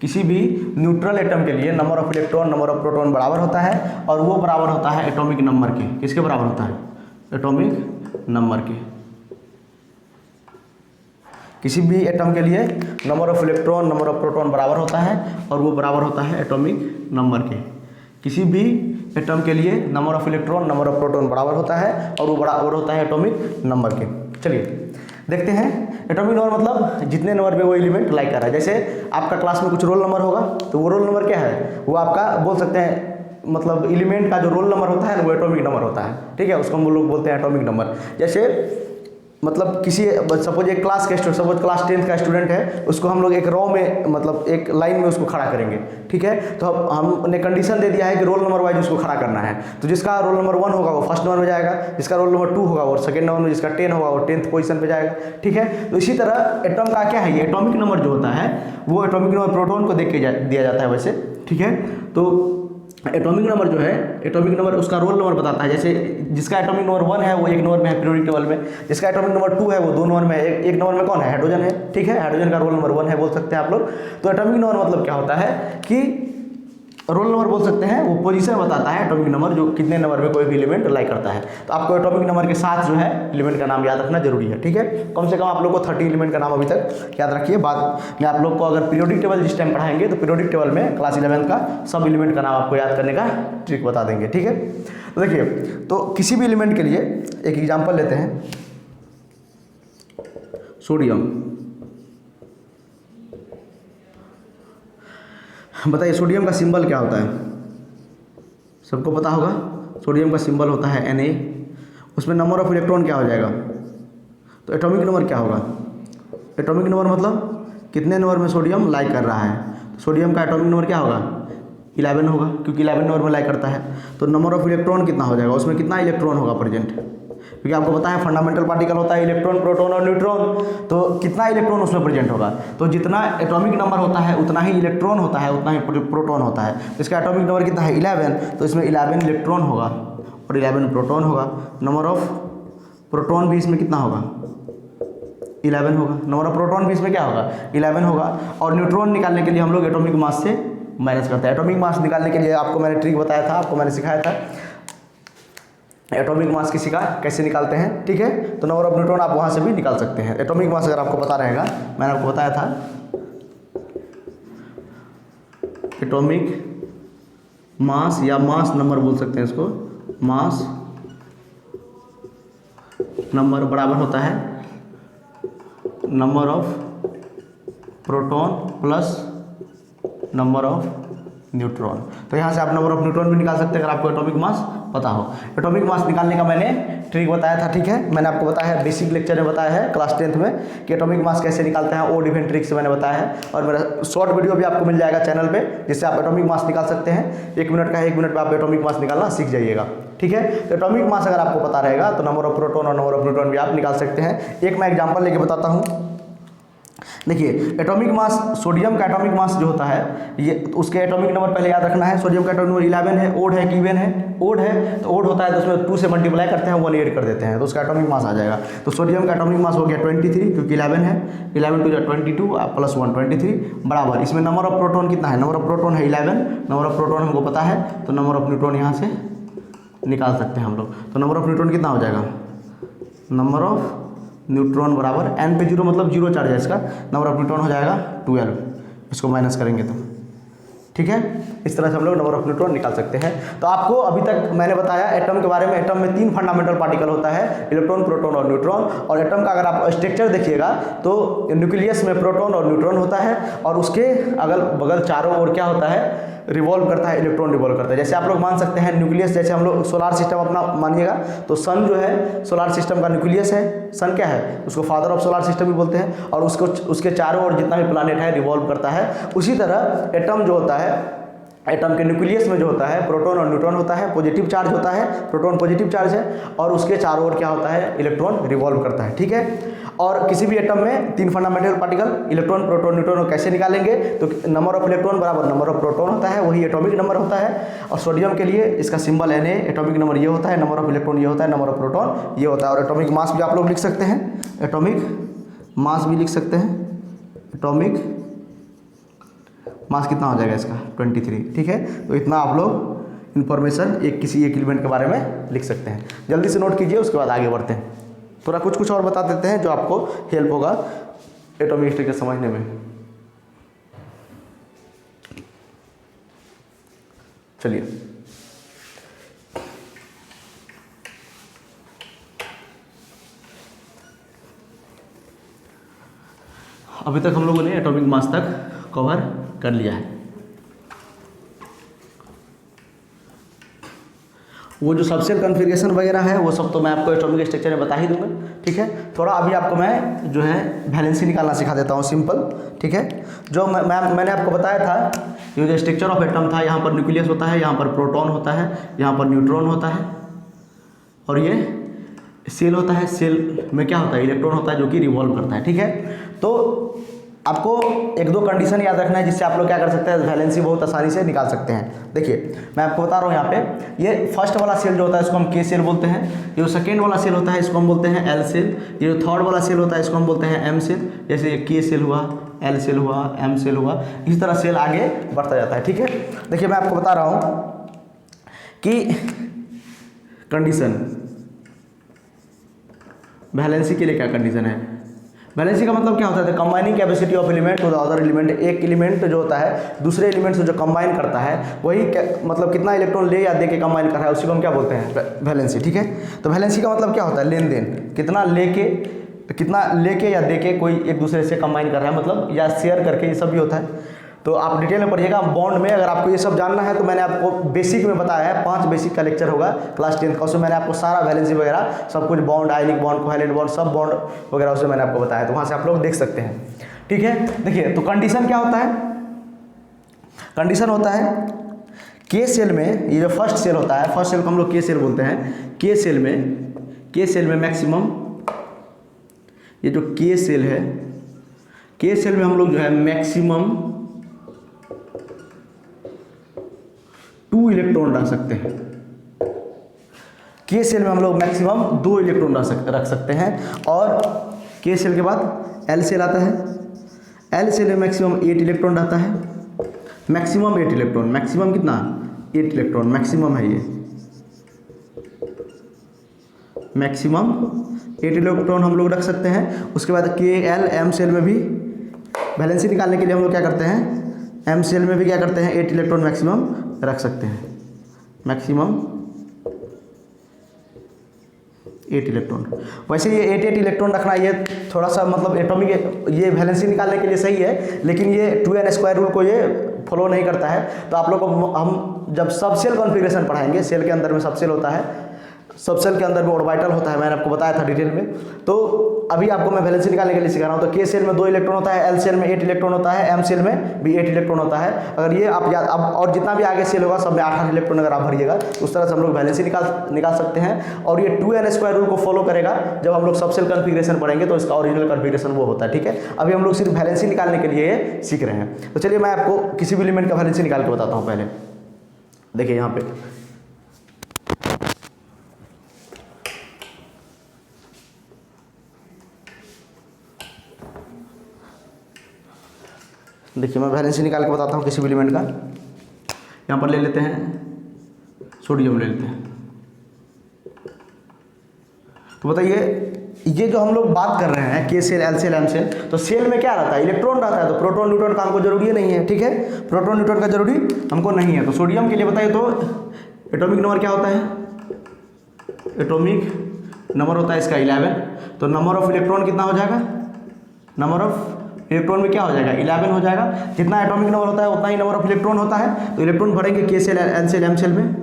किसी भी न्यूट्रल एटम के लिए number of electron, number of proton बराबर होता है, और वो बराबर होता है एटॉमिक नंबर के। किसके बराबर होता है, एटॉमिक नंबर के। किसी भी एटम के लिए number of electron, number of proton बराबर होता है, और वो बराबर होता है एटॉमिक नंबर के। किसी भी एटम के लिए number of electron, number of proton बराबर होता है, और वो बराबर होता है एटॉमिक नंबर के। चलिए देखते हैं। एटॉमिक नंबर मतलब जितने नंबर पे वो एलिमेंट लाइक कर रहा है। जैसे आपका क्लास में कुछ रोल नंबर होगा, तो वो रोल नंबर क्या है, वो आपका बोल सकते हैं, मतलब एलिमेंट का जो रोल नंबर होता है ना, वो एटॉमिक नंबर होता है, ठीक है। उसको हम लोग बोलते हैं एटॉमिक नंबर। जैसे मतलब किसी, सपोज एक क्लास के स्टूडेंट, सपोज क्लास 10th का स्टूडेंट है, उसको हम लोग एक रो में, मतलब एक लाइन में उसको खड़ा करेंगे, ठीक है। तो अब हमने कंडीशन दे दिया है कि रोल नंबर वाइज उसको खड़ा करना है। तो जिसका रोल नंबर 1 होगा वो फर्स्ट नंबर में जाएगा, जिसका रोल नंबर 2 होगा वो सेकंड नंबर में, जिसका 10 होगा वो 10th पोजीशन पे जाएगा, ठीक है। तो इसी तरह एटम का क्या है, ये एटॉमिक नंबर जो होता है, वो एटॉमिक नंबर प्रोटॉन को देख के दिया जाता है वैसे, ठीक है। तो एटॉमिक नंबर जो है, एटॉमिक नंबर उसका रोल नंबर बताता है। जैसे जिसका एटॉमिक नंबर 1 है वो 1 नंबर में है पीरियोडिक टेबल में, जिसका एटॉमिक नंबर 2 है वो 2 नंबर में है। एक नंबर में कौन है, हाइड्रोजन है, ठीक है। हाइड्रोजन का रोल नंबर 1 है बोल सकते हैं आप लोग। तो एटॉमिक नंबर मतलब क्या होता है कि रोल नंबर बोल सकते हैं, वो पोजीशन बताता है एटॉमिक नंबर, जो कितने नंबर में कोई भी एलिमेंट लाइक करता है। तो आपको एटॉमिक नंबर के साथ जो है एलिमेंट का नाम याद रखना जरूरी है, ठीक है। कम से कम आप लोग को 30 एलिमेंट का नाम अभी तक याद रखिए। बाद में आप लोग को अगर पीरियोडिक टेबल जिस टाइम पढ़ाएंगे, तो पीरियोडिक टेबल में क्लास 11th का सब एलिमेंट का नाम आपको याद करने का ट्रिक बता देंगे, ठीक है। तो देखिए, तो किसी भी एलिमेंट के लिए एक एग्जाम्पल लेते हैं, सोडियम। बताइए सोडियम का सिंबल क्या होता है, सबको पता होगा। सोडियम का सिंबल होता है Na। उसमें नंबर ऑफ इलेक्ट्रॉन क्या हो जाएगा, तो एटॉमिक नंबर क्या होगा, एटॉमिक नंबर मतलब कितने नंबर में सोडियम लाइक कर रहा है। सोडियम का एटॉमिक नंबर क्या होगा, 11 होगा, क्योंकि 11 नंबर में लाइक करता है। तो नंबर ऑफ इलेक्ट्रॉन कितना हो जाएगा, उसमें कितना इलेक्ट्रॉन होगा प्रेजेंट, क्योंकि आपको पता है फंडामेंटल पार्टिकल होता है इलेक्ट्रॉन, प्रोटॉन और न्यूट्रॉन। तो कितना इलेक्ट्रॉन उसमें प्रेजेंट होगा, तो जितना एटॉमिक नंबर होता है उतना ही इलेक्ट्रॉन होता है, उतना ही प्रोटॉन होता है। तो इसका एटॉमिक नंबर कितना है 11, तो इसमें 11 इलेक्ट्रॉन होगा और 11 प्रोटॉन होगा। नंबर ऑफ प्रोटॉन भी इसमें कितना होगा, 11 होगा। नंबर ऑफ प्रोटॉन भी इसमें क्या होगा, 11 होगा। और न्यूट्रॉन निकालने के लिए हम लोग एटॉमिक मास से माइनस करते हैं। एटॉमिक मास निकालने के लिए आपको मैंने ट्रिक बताया था, आपको मैंने सिखाया था। एटॉमिक मास किसी का कैसे निकालते हैं, ठीक है। तो नंबर ऑफ न्यूट्रॉन आप वहाँ से भी निकाल सकते हैं। एटॉमिक मास अगर आपको पता रहेगा, मैंने आपको बताया था एटॉमिक मास या मास नंबर बोल सकते हैं इसको, मास नंबर बराबर होता है number of proton plus number of neutron. तो यहाँ से आप नंबर ऑफ न्यूट्रॉन भी निकाल सकते हैं अगर आपको एटॉमिक मास पता हो। एटॉमिक मास निकालने का मैंने ट्रिक बताया था, ठीक है। मैंने आपको बताया है, बेसिक लेक्चर में बताया है क्लास 10th में कि एटॉमिक मास कैसे निकालते हैं, वो डिफरेंट ट्रिक से मैंने बताया है। और मेरा शॉर्ट वीडियो भी आपको मिल जाएगा चैनल पे, जिससे आप एटॉमिक मास निकाल सकते हैं। 1 मिनट का है, 1 मिनट में आप एटॉमिक मास निकालना सीख जाइएगा, ठीक है। तो एटॉमिक मास अगर आपको पता रहेगा तो नंबर ऑफ प्रोटॉन और नंबर ऑफ न्यूट्रॉन भी आप निकाल सकते हैं। एक मैं एग्जाम्पल लेके बताता हूँ। देखिए, एटॉमिक मास, सोडियम का एटॉमिक मास जो होता है, ये उसके एटॉमिक नंबर पहले याद रखना है। सोडियम का एटॉमिक नंबर 11 है, ओड है कि इवन है, ओड है। तो ओड होता है तो उसमें 2 से मल्टीप्लाई करते हैं, 1 ऐड कर देते हैं, तो उसका एटॉमिक मास आ जाएगा। तो सोडियम का एटॉमिक मास हो गया 23, क्योंकि 11 है, 11 टू 22 प्लस 1 23 बराबर। इसमें नंबर ऑफ प्रोटॉन कितना है, नंबर ऑफ प्रोटॉन है 11, नंबर ऑफ प्रोटॉन हमको पता है, तो नंबर ऑफ न्यूट्रॉन यहाँ से निकाल सकते हैं हम लोग। तो नंबर ऑफ न्यूट्रॉन कितना हो जाएगा, नंबर ऑफ न्यूट्रॉन बराबर n पे 0 मतलब 0 चार्ज है इसका, नंबर ऑफ न्यूट्रॉन हो जाएगा 12, इसको माइनस करेंगे तो, ठीक है। इस तरह से हम लोग नंबर ऑफ न्यूट्रॉन निकाल सकते हैं। तो आपको अभी तक मैंने बताया एटम के बारे में। एटम में 3 फंडामेंटल पार्टिकल होता है, इलेक्ट्रॉन, प्रोटॉन और न्यूट्रॉन। और एटम का अगर आप स्ट्रक्चर देखिएगा तो न्यूक्लियस में प्रोटॉन और न्यूट्रॉन होता है, और उसके अगल बगल चारों ओर क्या होता है, रिवॉल्व करता है, इलेक्ट्रॉन रिवॉल्व करता है। जैसे आप लोग मान सकते हैं न्यूक्लियस, जैसे हम लोग सोलार सिस्टम अपना मानिएगा तो सन जो है सोलार सिस्टम का न्यूक्लियस है। सन क्या है, उसको फादर ऑफ सोलार सिस्टम भी बोलते हैं, और उसको उसके चारों ओर जितना भी प्लानेट है रिवॉल्व करता है। उसी तरह एटम जो होता है, एटम के न्यूक्लियस में जो होता है प्रोटॉन और न्यूट्रॉन होता है, पॉजिटिव चार्ज होता है, प्रोटॉन पॉजिटिव चार्ज है, और उसके चारों ओर क्या होता है, इलेक्ट्रॉन रिवॉल्व करता है, ठीक है। और किसी भी एटम में 3 fundamental particle, electron, proton, neutron को कैसे निकालेंगे, तो नंबर ऑफ इलेक्ट्रॉन बराबर नंबर ऑफ प्रोटॉन होता है, वही एटॉमिक नंबर होता है। और सोडियम के लिए इसका सिंबल Na, एटॉमिक नंबर ये होता है, नंबर ऑफ इलेक्ट्रॉन ये होता है, नंबर ऑफ प्रोटॉन ये होता है। और एटॉमिक मास भी आप लोग लिख सकते हैं, एटॉमिक मास भी लिख सकते हैं। एटॉमिक मास कितना हो जाएगा इसका, 23, ठीक है। तो इतना आप लोग इन्फॉर्मेशन किसी एक एलिमेंट के बारे में लिख सकते हैं। जल्दी से नोट कीजिए, उसके बाद आगे बढ़ते हैं। थोड़ा कुछ और बता देते हैं जो आपको हेल्प होगा एटॉमिक स्ट्रक्चर समझने में। चलिए, अभी तक हम लोगों ने एटॉमिक मास तक कवर कर लिया है। वो जो सबसेल कॉन्फ़िगरेशन वगैरह है वो सब तो मैं आपको एटॉमिक स्ट्रक्चर में बता ही दूंगा, ठीक है। थोड़ा अभी आपको मैं जो है वैलेंसी निकालना सिखा देता हूँ, सिंपल, ठीक है। जो मैंने आपको बताया था, ये जो स्ट्रक्चर ऑफ एटम था, यहाँ पर न्यूक्लियस होता है, यहाँ पर प्रोटॉन होता है, यहाँ पर न्यूट्रॉन होता है, और ये सेल होता है। सेल में क्या होता है, इलेक्ट्रॉन होता है जो कि रिवॉल्व करता है, ठीक है। तो आपको 1-2 कंडीशन याद रखना है, जिससे आप लोग क्या कर सकते हैं, वैलेंसी बहुत आसानी से निकाल सकते हैं। देखिए, मैं आपको बता रहा हूँ, यहाँ पे ये फर्स्ट वाला सेल जो होता है इसको हम के सेल बोलते हैं, ये जो सेकेंड वाला सेल होता है इसको हम बोलते हैं एल सेल, ये जो थर्ड वाला सेल होता है इसको हम बोलते हैं एम सेल। जैसे के सेल हुआ, एल सेल हुआ, एम सेल हुआ, इस तरह सेल आगे बढ़ता जाता है, ठीक है। देखिए, मैं आपको बता रहा हूँ कि कंडीशन वैलेंसी के लिए क्या कंडीशन है। वैलेंसी का मतलब क्या होता है, combining capacity of element to the other element. एक एलिमेंट जो होता है दूसरे एलिमेंट से जो कंबाइन करता है, वही मतलब कितना इलेक्ट्रॉन ले या दे के कंबाइन कर रहा है, उसी को हम क्या बोलते हैं, वैलेंसी, ठीक है। तो वैलेंसी का मतलब क्या होता है, लेन देन, कितना लेके या दे के कोई एक दूसरे से कंबाइन कर रहा है, मतलब या शेयर करके, ये सब भी होता है। तो आप डिटेल में पढ़िएगा। बॉन्ड में अगर आपको ये सब जानना है तो मैंने आपको बेसिक में बताया है, 5 बेसिक का लेक्चर होगा क्लास 10th का, उसमें मैंने आपको सारा वैलेंसी वगैरह सब कुछ, bond, ionic bond, covalent bond, सब बॉन्ड वगैरह उसमें मैंने आपको बताया, तो वहाँ से आप लोग देख सकते हैं, ठीक है। देखिए, तो कंडीशन क्या होता है, कंडीशन होता है के सेल में, ये जो फर्स्ट सेल होता है, फर्स्ट सेल को हम लोग के सेल बोलते हैं। के सेल में मैक्सिमम, ये जो के सेल है, के सेल में हम लोग जो है मैक्सिमम 2 इलेक्ट्रॉन रख सकते हैं। के सेल में हम लोग मैक्सिमम 2 इलेक्ट्रॉन रख सकते हैं। और के सेल के बाद एल सेल आता है। एल सेल में मैक्सिमम 8 इलेक्ट्रॉन रहता है, मैक्सिमम 8 इलेक्ट्रॉन, मैक्सिमम कितना, 8 इलेक्ट्रॉन मैक्सिमम है ये। मैक्सिमम 8 इलेक्ट्रॉन हम लोग रख सकते हैं। उसके बाद KL सेल में भी वैलेंसी निकालने के लिए हम लोग क्या करते हैं, M सेल में भी क्या करते हैं 8 इलेक्ट्रॉन मैक्सिमम रख सकते हैं, मैक्सिमम 8 इलेक्ट्रॉन। वैसे ये 8 इलेक्ट्रॉन रखना ये थोड़ा सा मतलब एटॉमिक ये वैलेंसी निकालने के लिए सही है, लेकिन ये 2n स्क्वायर रूल को ये फॉलो नहीं करता है। तो आप लोग को हम जब सब सेल कॉन्फ़िगरेशन पढ़ाएंगे, सेल के अंदर में सब सेल होता है, सब सेल के अंदर में ऑर्बिटल होता है, मैंने आपको बताया था डिटेल में। तो अभी आपको मैं वैलेंसी निकालने के लिए सिखा रहा हूँ। तो K सेल में 2 इलेक्ट्रॉन होता है, L सेल में 8 इलेक्ट्रॉन होता है, M सेल में भी 8 इलेक्ट्रॉन होता है। अगर ये आप याद अब और जितना भी आगे सेल होगा सब में 8 इलेक्ट्रॉन अगर आप भरिएगा, तो उस तरह से हम लोग वैलेंसी निकाल सकते हैं। और ये 2n स्क्वायर रूल को फॉलो करेगा। जब हम लोग सब सेल कॉन्फ़िगरेशन पढ़ेंगे तो इसका ओरिजिनल कॉन्फ़िगरेशन वो होता है, ठीक है। अभी हम लोग सिर्फ वैलेंसी निकालने के लिए सीख रहे हैं। तो चलिए मैं आपको किसी भी एलिमेंट का वैलेंसी निकाल के बताता हूँ। पहले देखिए यहाँ पे देखिए, मैं वैलेंसी निकाल के बताता हूँ किसी भी एलिमेंट का। यहाँ पर ले लेते हैं सोडियम ले लेते हैं। तो बताइए ये जो हम लोग बात कर रहे हैं K shell, L shell, M shell, तो सेल में क्या रहता है, इलेक्ट्रॉन रहता है। तो प्रोटॉन न्यूट्रॉन का हमको जरूरी नहीं है, ठीक है, प्रोटॉन न्यूट्रॉन का जरूरी हमको नहीं है। तो सोडियम के लिए बताइए तो एटॉमिक नंबर क्या होता है, एटॉमिक नंबर होता है इसका 11। तो नंबर ऑफ इलेक्ट्रॉन कितना हो जाएगा, नंबर ऑफ इलेक्ट्रॉन में क्या हो जाएगा 11 हो जाएगा। जितना एटॉमिक नंबर होता है उतना ही नंबर ऑफ इलेक्ट्रॉन होता है। तो इलेक्ट्रॉन भरेंगे K shell, L shell, M shell में।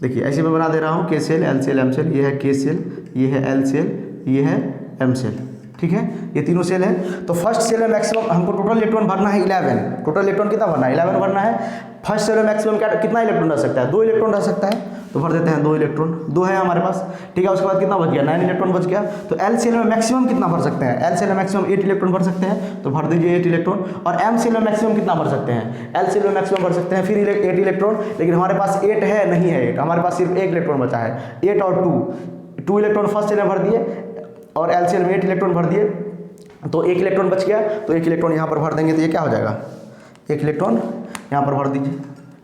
देखिए ऐसे मैं बना दे रहा हूँ, K shell, L shell, M shell, ये है K सेल, ये है L सेल, ये है M सेल, ठीक है, ये तीनों सेल है। तो फर्स्ट सेल में मैक्सिमम हमको टोटल इलेक्ट्रॉन भरना है 11। टोटल इलेक्ट्रॉन कितना भरना है, 11 भरना है। फर्स्ट सेल में मैक्सिमम कितना इलेक्ट्रॉन रह सकता है, 2 इलेक्ट्रॉन रह सकता है। तो भर देते हैं 2 इलेक्ट्रॉन, 2 है हमारे पास, ठीक है। उसके बाद कितना बच गया, 9 इलेक्ट्रॉन बच गया। तो L सेल में मैक्सिमम कितना भर सकते हैं, L सेल में मैक्सिमम 8 इलेक्ट्रॉन भर सकते हैं। तो भर दीजिए 8 इलेक्ट्रॉन। और M सेल में मैक्सिमम कितना भर सकते हैं, L सेल में मैक्सिमम भर सकते हैं फिर 8 इलेक्ट्रॉन। लेकिन हमारे पास 8 है नहीं है 8, हमारे पास सिर्फ 1 इलेक्ट्रॉन बचा है। 8 और 2 इलेक्ट्रॉन फर्स्ट सेल में भर दिए और L सेल में 8 इलेक्ट्रॉन भर दिए। तो 1 इलेक्ट्रॉन बच गया। तो 1 इलेक्ट्रॉन यहाँ पर भर देंगे तो ये क्या हो जाएगा, 1 इलेक्ट्रॉन यहाँ पर भर दीजिए,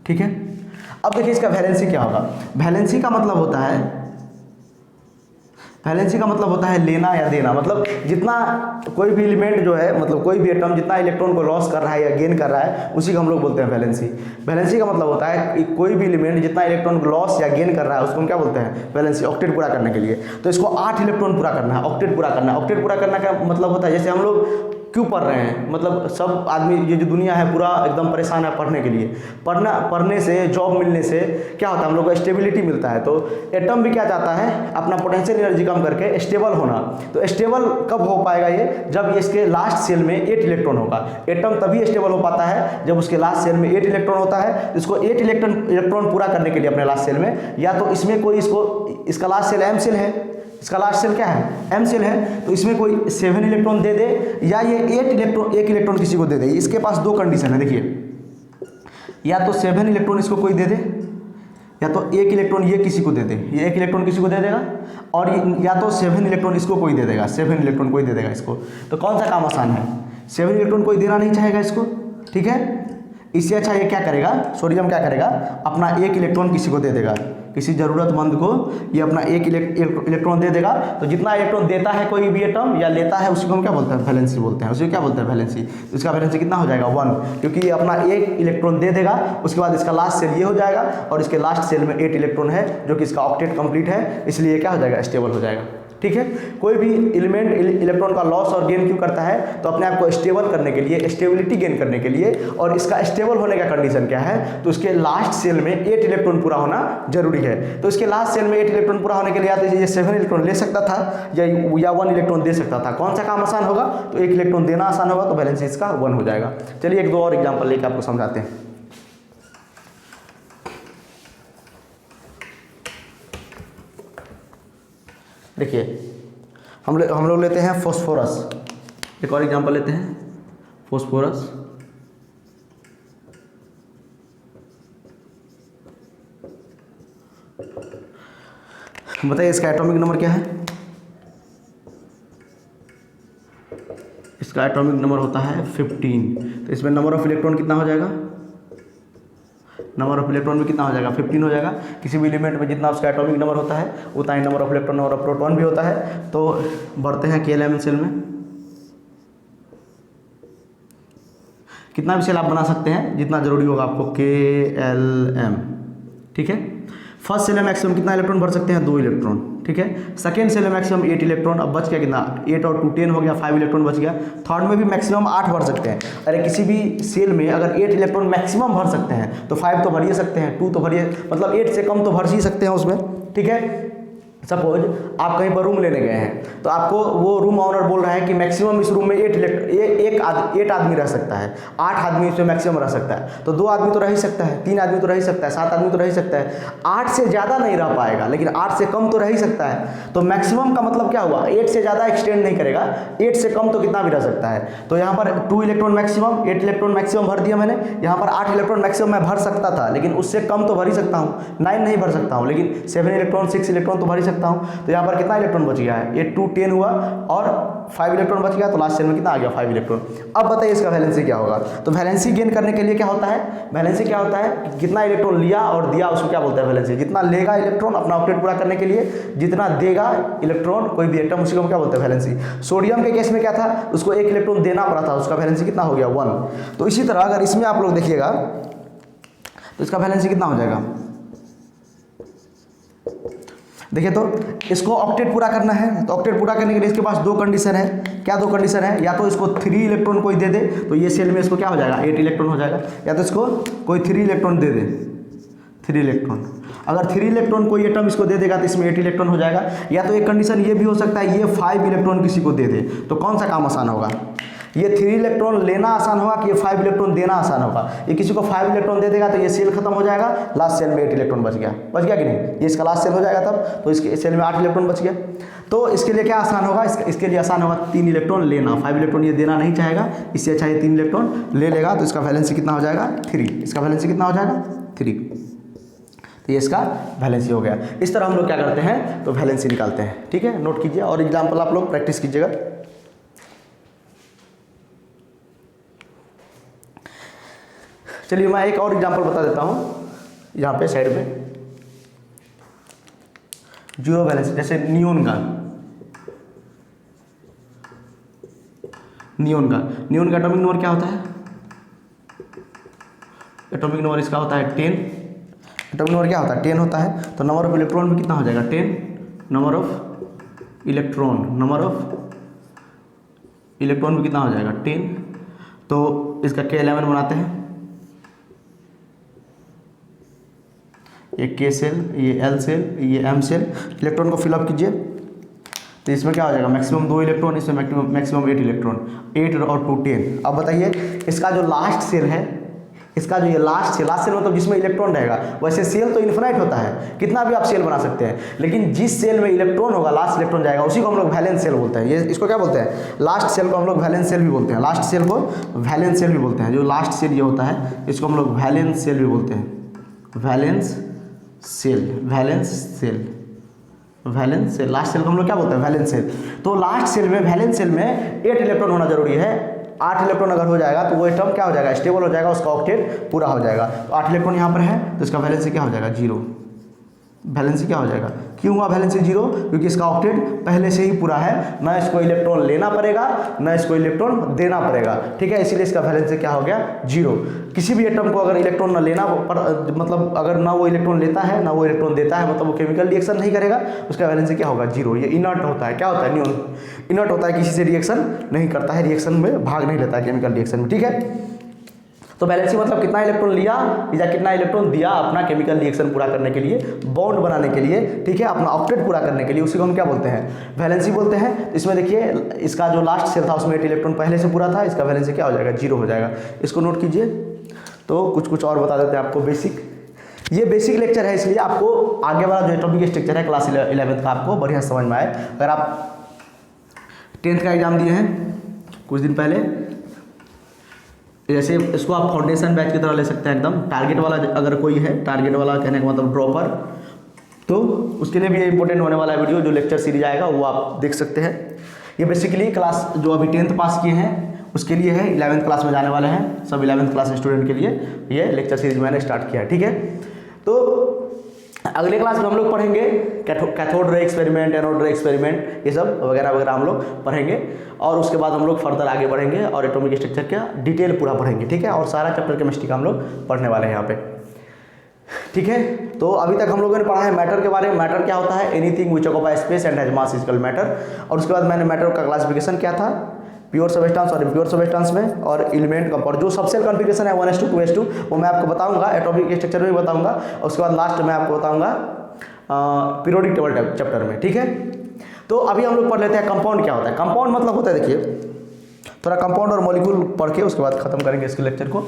ठीक है। अब देखिए इसका वैलेंसी क्या होगा। वैलेंसी का मतलब होता है, वैलेंसी का मतलब होता है लेना या देना। मतलब जितना कोई भी एलिमेंट जो है, मतलब कोई भी एटम जितना इलेक्ट्रॉन को लॉस कर रहा है या गेन कर रहा है, उसी को हम लोग बोलते हैं वैलेंसी। वैलेंसी का मतलब होता है कि कोई भी एलिमेंट जितना इलेक्ट्रॉन को लॉस या गेन कर रहा है उसको हम क्या बोलते हैं, वैलेंसी। ऑक्टेट पूरा करने के लिए तो इसको 8 इलेक्ट्रॉन पूरा करना है, ऑक्टेट पूरा करना है। ऑक्टेट पूरा करने का मतलब होता है जैसे हम लोग क्यों पढ़ रहे हैं, मतलब सब आदमी ये जो दुनिया है पूरा एकदम परेशान है पढ़ने के लिए। पढ़ने से, जॉब मिलने से क्या होता है, हम लोग को स्टेबिलिटी मिलता है। तो एटम भी क्या चाहता है, अपना पोटेंशियल एनर्जी कम करके स्टेबल होना। तो स्टेबल कब हो पाएगा ये, जब इसके लास्ट सेल में 8 इलेक्ट्रॉन होगा। एटम तभी स्टेबल हो पाता है जब उसके लास्ट सेल में 8 इलेक्ट्रॉन होता है। इसको 8 इलेक्ट्रॉन पूरा करने के लिए अपने लास्ट सेल में, या तो इसमें कोई इसका लास्ट सेल M सेल है, इसका लास्ट सेल क्या है, M सेल है, तो इसमें कोई 7 इलेक्ट्रॉन दे दे, या ये 1 इलेक्ट्रॉन किसी को दे दे। इसके पास 2 कंडीशन है, देखिए, या तो 7 इलेक्ट्रॉन इसको कोई दे दे, या तो 1 इलेक्ट्रॉन ये किसी को दे दे, ये 1 इलेक्ट्रॉन किसी को दे देगा, और या तो 7 इलेक्ट्रॉन इसको कोई दे देगा, 7 इलेक्ट्रॉन कोई दे देगा इसको। तो कौन सा काम आसान है, 7 इलेक्ट्रॉन कोई देना नहीं चाहेगा इसको, ठीक है। इससे अच्छा ये क्या करेगा, सोडियम क्या करेगा, अपना 1 इलेक्ट्रॉन किसी को दे देगा, किसी ज़रूरतमंद को ये अपना 1 इलेक्ट्रॉन दे देगा। तो जितना इलेक्ट्रॉन देता है कोई भी एटम या लेता है उसी को हम क्या बोलते हैं, वैलेंसी बोलते हैं। उसी क्या बोलते हैं, वैलेंसी। तो इसका वैलेंसी कितना हो जाएगा 1, क्योंकि ये अपना 1 इलेक्ट्रॉन दे देगा। उसके बाद इसका लास्ट सेल ये हो जाएगा, और इसके लास्ट सेल में 8 इलेक्ट्रॉन है जो कि इसका ऑक्टेट कंप्लीट है, इसलिए ये क्या हो जाएगा, स्टेबल हो जाएगा, ठीक है। कोई भी एलिमेंट इलेक्ट्रॉन का लॉस और गेन क्यों करता है, तो अपने आप को स्टेबल करने के लिए, स्टेबिलिटी गेन करने के लिए। और इसका स्टेबल होने का कंडीशन क्या है, तो उसके लास्ट सेल में 8 इलेक्ट्रॉन पूरा होना जरूरी है। तो इसके लास्ट सेल में 8 इलेक्ट्रॉन पूरा होने के लिए या तो ये 7 इलेक्ट्रॉन ले सकता था या 1 इलेक्ट्रॉन दे सकता था। कौन सा काम आसान होगा, तो 1 इलेक्ट्रॉन देना आसान होगा, तो वैलेंसी इसका 1 हो जाएगा। चलिए 1-2 और एग्जाम्पल लेकर आपको समझाते हैं। देखिए हम लोग लेते हैं फॉस्फोरस। एक और एग्जांपल लेते हैं, फॉस्फोरस। बताइए इसका एटॉमिक नंबर क्या है, इसका एटॉमिक नंबर होता है 15। तो इसमें नंबर ऑफ इलेक्ट्रॉन कितना हो जाएगा, नंबर ऑफ इलेक्ट्रॉन भी कितना हो जाएगा 15 हो जाएगा। किसी भी एलिमेंट में जितना उसका एटॉमिक नंबर होता है उतना ही number of electron number of proton भी होता है। तो बढ़ते हैं K11 सेल में। कितना भी सेल आप बना सकते हैं जितना जरूरी होगा आपको KLM, ठीक है। फर्स्ट सेल में मैक्सिमम कितना इलेक्ट्रॉन भर सकते हैं 2 इलेक्ट्रॉन, ठीक है। सेकेंड सेल में मैक्सिमम 8 इलेक्ट्रॉन, अब बच गया कितना 8 और 2 10 हो गया, 5 इलेक्ट्रॉन बच गया। थर्ड में भी मैक्सिमम 8 भर सकते हैं। अरे किसी भी सेल में अगर 8 इलेक्ट्रॉन मैक्सिमम भर सकते हैं तो 5 तो भर ही सकते हैं, 2 तो भरिए, मतलब 8 से कम तो भर ही सकते हैं उसमें, ठीक है। सपोज आप कहीं पर रूम लेने गए हैं तो आपको वो रूम ऑनर बोल रहा है कि मैक्सिमम इस रूम में 8 आदमी रह सकता है, 8 आदमी इसमें मैक्सिमम रह सकता है। तो 2 आदमी तो रह ही सकता है, 3 आदमी तो रह ही सकता है, 7 आदमी तो रह ही सकता है। 8 से ज़्यादा नहीं रह पाएगा, लेकिन 8 से कम तो रह ही सकता है। तो मैक्सिमम का मतलब क्या हुआ, 8 से ज़्यादा एक्सटेंड नहीं करेगा, 8 से कम तो कितना भी रह सकता है। तो यहाँ पर 2 इलेक्ट्रॉन मैक्सिमम, 8 इलेक्ट्रॉन मैक्सिमम भर दिया मैंने। यहाँ पर 8 इलेक्ट्रॉन मैक्सिमम मैं भर सकता था, लेकिन उससे कम तो भर ही सकता हूँ, 9 नहीं भर सकता हूँ, लेकिन 7 इलेक्ट्रॉन 6 इलेक्ट्रॉन तो भर ही सकता हूँ। तो यहाँ पर कितना इलेक्ट्रॉन बच गया है, 8 2 10 हुआ और 5 इलेक्ट्रॉन बच गया। तो लास्ट सेल में कितना आ गया 5 इलेक्ट्रॉन। अब बताइए इसका वैलेंसी क्या होगा। तो वैलेंसी गेन करने के लिए क्या होता है, वैलेंसी क्या होता है, कितना इलेक्ट्रॉन लिया और दिया उसको क्या बोलते हैं वैलेंसी। जितना लेगा इलेक्ट्रॉन अपना ऑक्टेट पूरा करने के लिए, जितना देगा इलेक्ट्रॉन कोई भी एटम, उसी को क्या बोलते हैं वैलेंसी। सोडियम के केस में क्या था, उसको 1 इलेक्ट्रॉन देना पड़ा था, उसका वैलेंसी कितना हो गया 1। तो इसी तरह अगर इसमें आप लोग देखिएगा तो इसका वैलेंसी कितना हो जाएगा। देखिए तो इसको ऑक्टेट पूरा करना है, तो ऑक्टेट पूरा करने के लिए इसके पास 2 कंडीशन है। क्या 2 कंडीशन है, या तो इसको 3 इलेक्ट्रॉन कोई दे दे तो ये सेल में इसको क्या हो जाएगा 8 इलेक्ट्रॉन हो जाएगा, या तो इसको कोई 3 इलेक्ट्रॉन दे दे, 3 इलेक्ट्रॉन। अगर 3 इलेक्ट्रॉन कोई एटम इसको दे देगा तो इसमें 8 इलेक्ट्रॉन हो जाएगा। या तो एक कंडीशन ये भी हो सकता है ये 5 इलेक्ट्रॉन किसी को दे दे, तो कौन सा काम आसान होगा, ये 3 इलेक्ट्रॉन लेना आसान होगा कि ये 5 इलेक्ट्रॉन देना आसान होगा। ये किसी को 5 इलेक्ट्रॉन दे देगा तो ये सेल खत्म हो जाएगा, लास्ट सेल में 8 इलेक्ट्रॉन बच गया कि नहीं, ये इसका लास्ट सेल हो जाएगा तब, तो इसके सेल में 8 इलेक्ट्रॉन बच गया। तो इसके लिए क्या आसान होगा, इसके लिए आसान होगा 3 इलेक्ट्रॉन लेना, 5 इलेक्ट्रॉन ये देना नहीं चाहेगा, इससे अच्छा ये 3 इलेक्ट्रॉन ले लेगा। तो इसका वैलेंसी कितना हो जाएगा 3, इसका वैलेंसी कितना हो जाएगा 3। तो ये इसका वैलेंसी हो गया। इस तरह हम लोग क्या करते हैं तो वैलेंसी निकालते हैं, ठीक है। नोट कीजिए और एग्जाम्पल आप लोग प्रैक्टिस कीजिएगा। चलिए मैं एक और एग्जांपल बता देता हूँ, यहाँ पे साइड में जीरो वैलेंसी, जैसे नियोन का एटॉमिक नंबर क्या होता है, एटॉमिक नंबर इसका होता है 10। एटॉमिक नंबर क्या होता है 10 होता है। तो नंबर ऑफ इलेक्ट्रॉन भी कितना हो जाएगा 10, नंबर ऑफ इलेक्ट्रॉन भी कितना हो जाएगा 10। तो इसका K11 बनाते हैं, ये K सेल, ये L सेल, ये M सेल। इलेक्ट्रॉन को फिलअप कीजिए तो इसमें क्या हो जाएगा मैक्सिमम 2 इलेक्ट्रॉन, इसमें मैक्सिमम 8 इलेक्ट्रॉन, 8 और 2 10। अब बताइए इसका जो लास्ट सेल है, इसका जो ये लास्ट सेल मतलब जिसमें इलेक्ट्रॉन रहेगा, वैसे सेल तो इन्फिनाइट होता है, कितना भी आप सेल बना सकते हैं, लेकिन जिस सेल में इलेक्ट्रॉन होगा लास्ट इलेक्ट्रॉन जाएगा उसी को हम लोग वैलेंस सेल बोलते हैं। ये इसको क्या बोलते हैं, लास्ट सेल को हम लोग वैलेंस सेल भी बोलते हैं, लास्ट सेल को वैलेंस सेल भी बोलते हैं। जो लास्ट सेल ये होता है इसको हम लोग वैलेंस सेल भी बोलते हैं, वैलेंस सेल। लास्ट सेल को हम लोग क्या बोलते हैं वैलेंस सेल। तो लास्ट सेल में वैलेंस सेल में 8 इलेक्ट्रॉन होना जरूरी है। 8 इलेक्ट्रॉन अगर हो जाएगा तो वो एटम क्या हो जाएगा स्टेबल हो जाएगा, उसका ऑक्टेट पूरा हो जाएगा। तो 8 इलेक्ट्रॉन यहाँ पर है तो इसका वैलेंसी क्या हो जाएगा 0। वैलेंसी क्या हो जाएगा, क्यों हुआ वैलेंसी 0, क्योंकि इसका ऑक्टेट पहले से ही पूरा है, ना इसको इलेक्ट्रॉन लेना पड़ेगा ना इसको इलेक्ट्रॉन देना पड़ेगा, ठीक है। इसीलिए इसका वैलेंसी क्या हो गया 0। किसी भी एटम को अगर इलेक्ट्रॉन ना लेना मतलब अगर ना वो इलेक्ट्रॉन लेता है ना वो इलेक्ट्रॉन देता है, मतलब वो केमिकल रिएक्शन नहीं करेगा, उसका वैलेंसी क्या होगा 0। ये इनर्ट होता है, क्या होता है न्यून इनर्ट होता है, किसी से रिएक्शन नहीं करता है, रिएक्शन में भाग नहीं लेता है केमिकल रिएक्शन में, ठीक है। तो वैलेंसी मतलब कितना इलेक्ट्रॉन लिया या कितना इलेक्ट्रॉन दिया अपना केमिकल रिएक्शन पूरा करने के लिए, बॉन्ड बनाने के लिए, ठीक है, अपना ऑक्टेट पूरा करने के लिए, उसी को हम क्या बोलते हैं वैलेंसी बोलते हैं। इसमें देखिए इसका जो लास्ट सेल था उसमें 8 इलेक्ट्रॉन पहले से पूरा था, इसका वैलेंसी क्या हो जाएगा 0 हो जाएगा। इसको नोट कीजिए। तो कुछ और बता देते हैं आपको बेसिक, ये बेसिक लेक्चर है इसलिए आपको आगे वाला जो एटॉमिक स्ट्रक्चर है क्लास 11th का आपको बढ़िया समझ में आए। अगर आप 10th का एग्जाम दिए हैं कुछ दिन पहले, जैसे इसको आप फाउंडेशन बैच की तरह ले सकते हैं एकदम, टारगेट वाला अगर कोई है, टारगेट वाला कहने का मतलब ड्रॉपर, तो उसके लिए भी ये इंपॉर्टेंट होने वाला वीडियो जो लेक्चर सीरीज आएगा वो आप देख सकते हैं। ये बेसिकली क्लास जो अभी 10th पास किए हैं उसके लिए है, 11th क्लास में जाने वाले हैं सब 11th क्लास स्टूडेंट के लिए ये लेक्चर सीरीज मैंने स्टार्ट किया है, ठीक है। तो अगले क्लास में हम लोग पढ़ेंगे कैथोड रे एक्सपेरिमेंट, एनोड रे एक्सपेरिमेंट, ये सब वगैरह वगैरह हम लोग पढ़ेंगे। और उसके बाद हम लोग फर्दर आगे बढ़ेंगे और एटॉमिक स्ट्रक्चर का डिटेल पूरा पढ़ेंगे, ठीक है। और सारा चैप्टर केमिस्ट्री का हम लोग पढ़ने वाले हैं यहाँ पे, ठीक है। तो अभी तक हम लोगों ने पढ़ा है मैटर के बारे में। मैटर क्या होता है? Anything which occupy space and has mass is called matter. और उसके बाद मैंने मैटर का क्लासिफिकेशन क्या था, प्योर सब्सटेंस और इम्प्योर सब्सटेंस में, और एलिमेंट कंपाउंड जो सबसेल कॉन्फ़िगरेशन है 1s2 2s2 वो मैं आपको बताऊंगा, एटॉमिक स्ट्रक्चर में बताऊंगा। और उसके बाद लास्ट में आपको बताऊंगा पीरियोडिक टेबल चैप्टर में, ठीक है। तो अभी हम लोग पढ़ लेते हैं कंपाउंड क्या होता है। कंपाउंड मतलब होता है, देखिए थोड़ा कंपाउंड और मॉलिक्यूल पढ़ के उसके बाद खत्म करेंगे इसके लेक्चर को।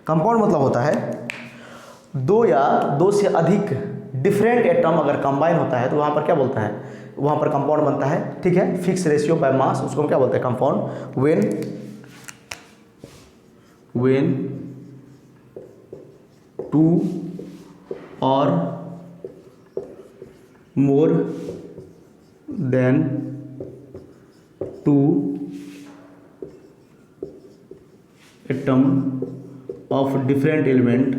कंपाउंड मतलब होता है दो या दो से अधिक डिफरेंट एटम अगर कंबाइन होता है तो वहाँ पर क्या बोलता है, वहाँ पर कंपाउंड बनता है, ठीक है। फिक्स रेशियो बाय मास, उसको हम क्या बोलते हैं, कंपाउंड। व्हेन टू और more than two atom of different element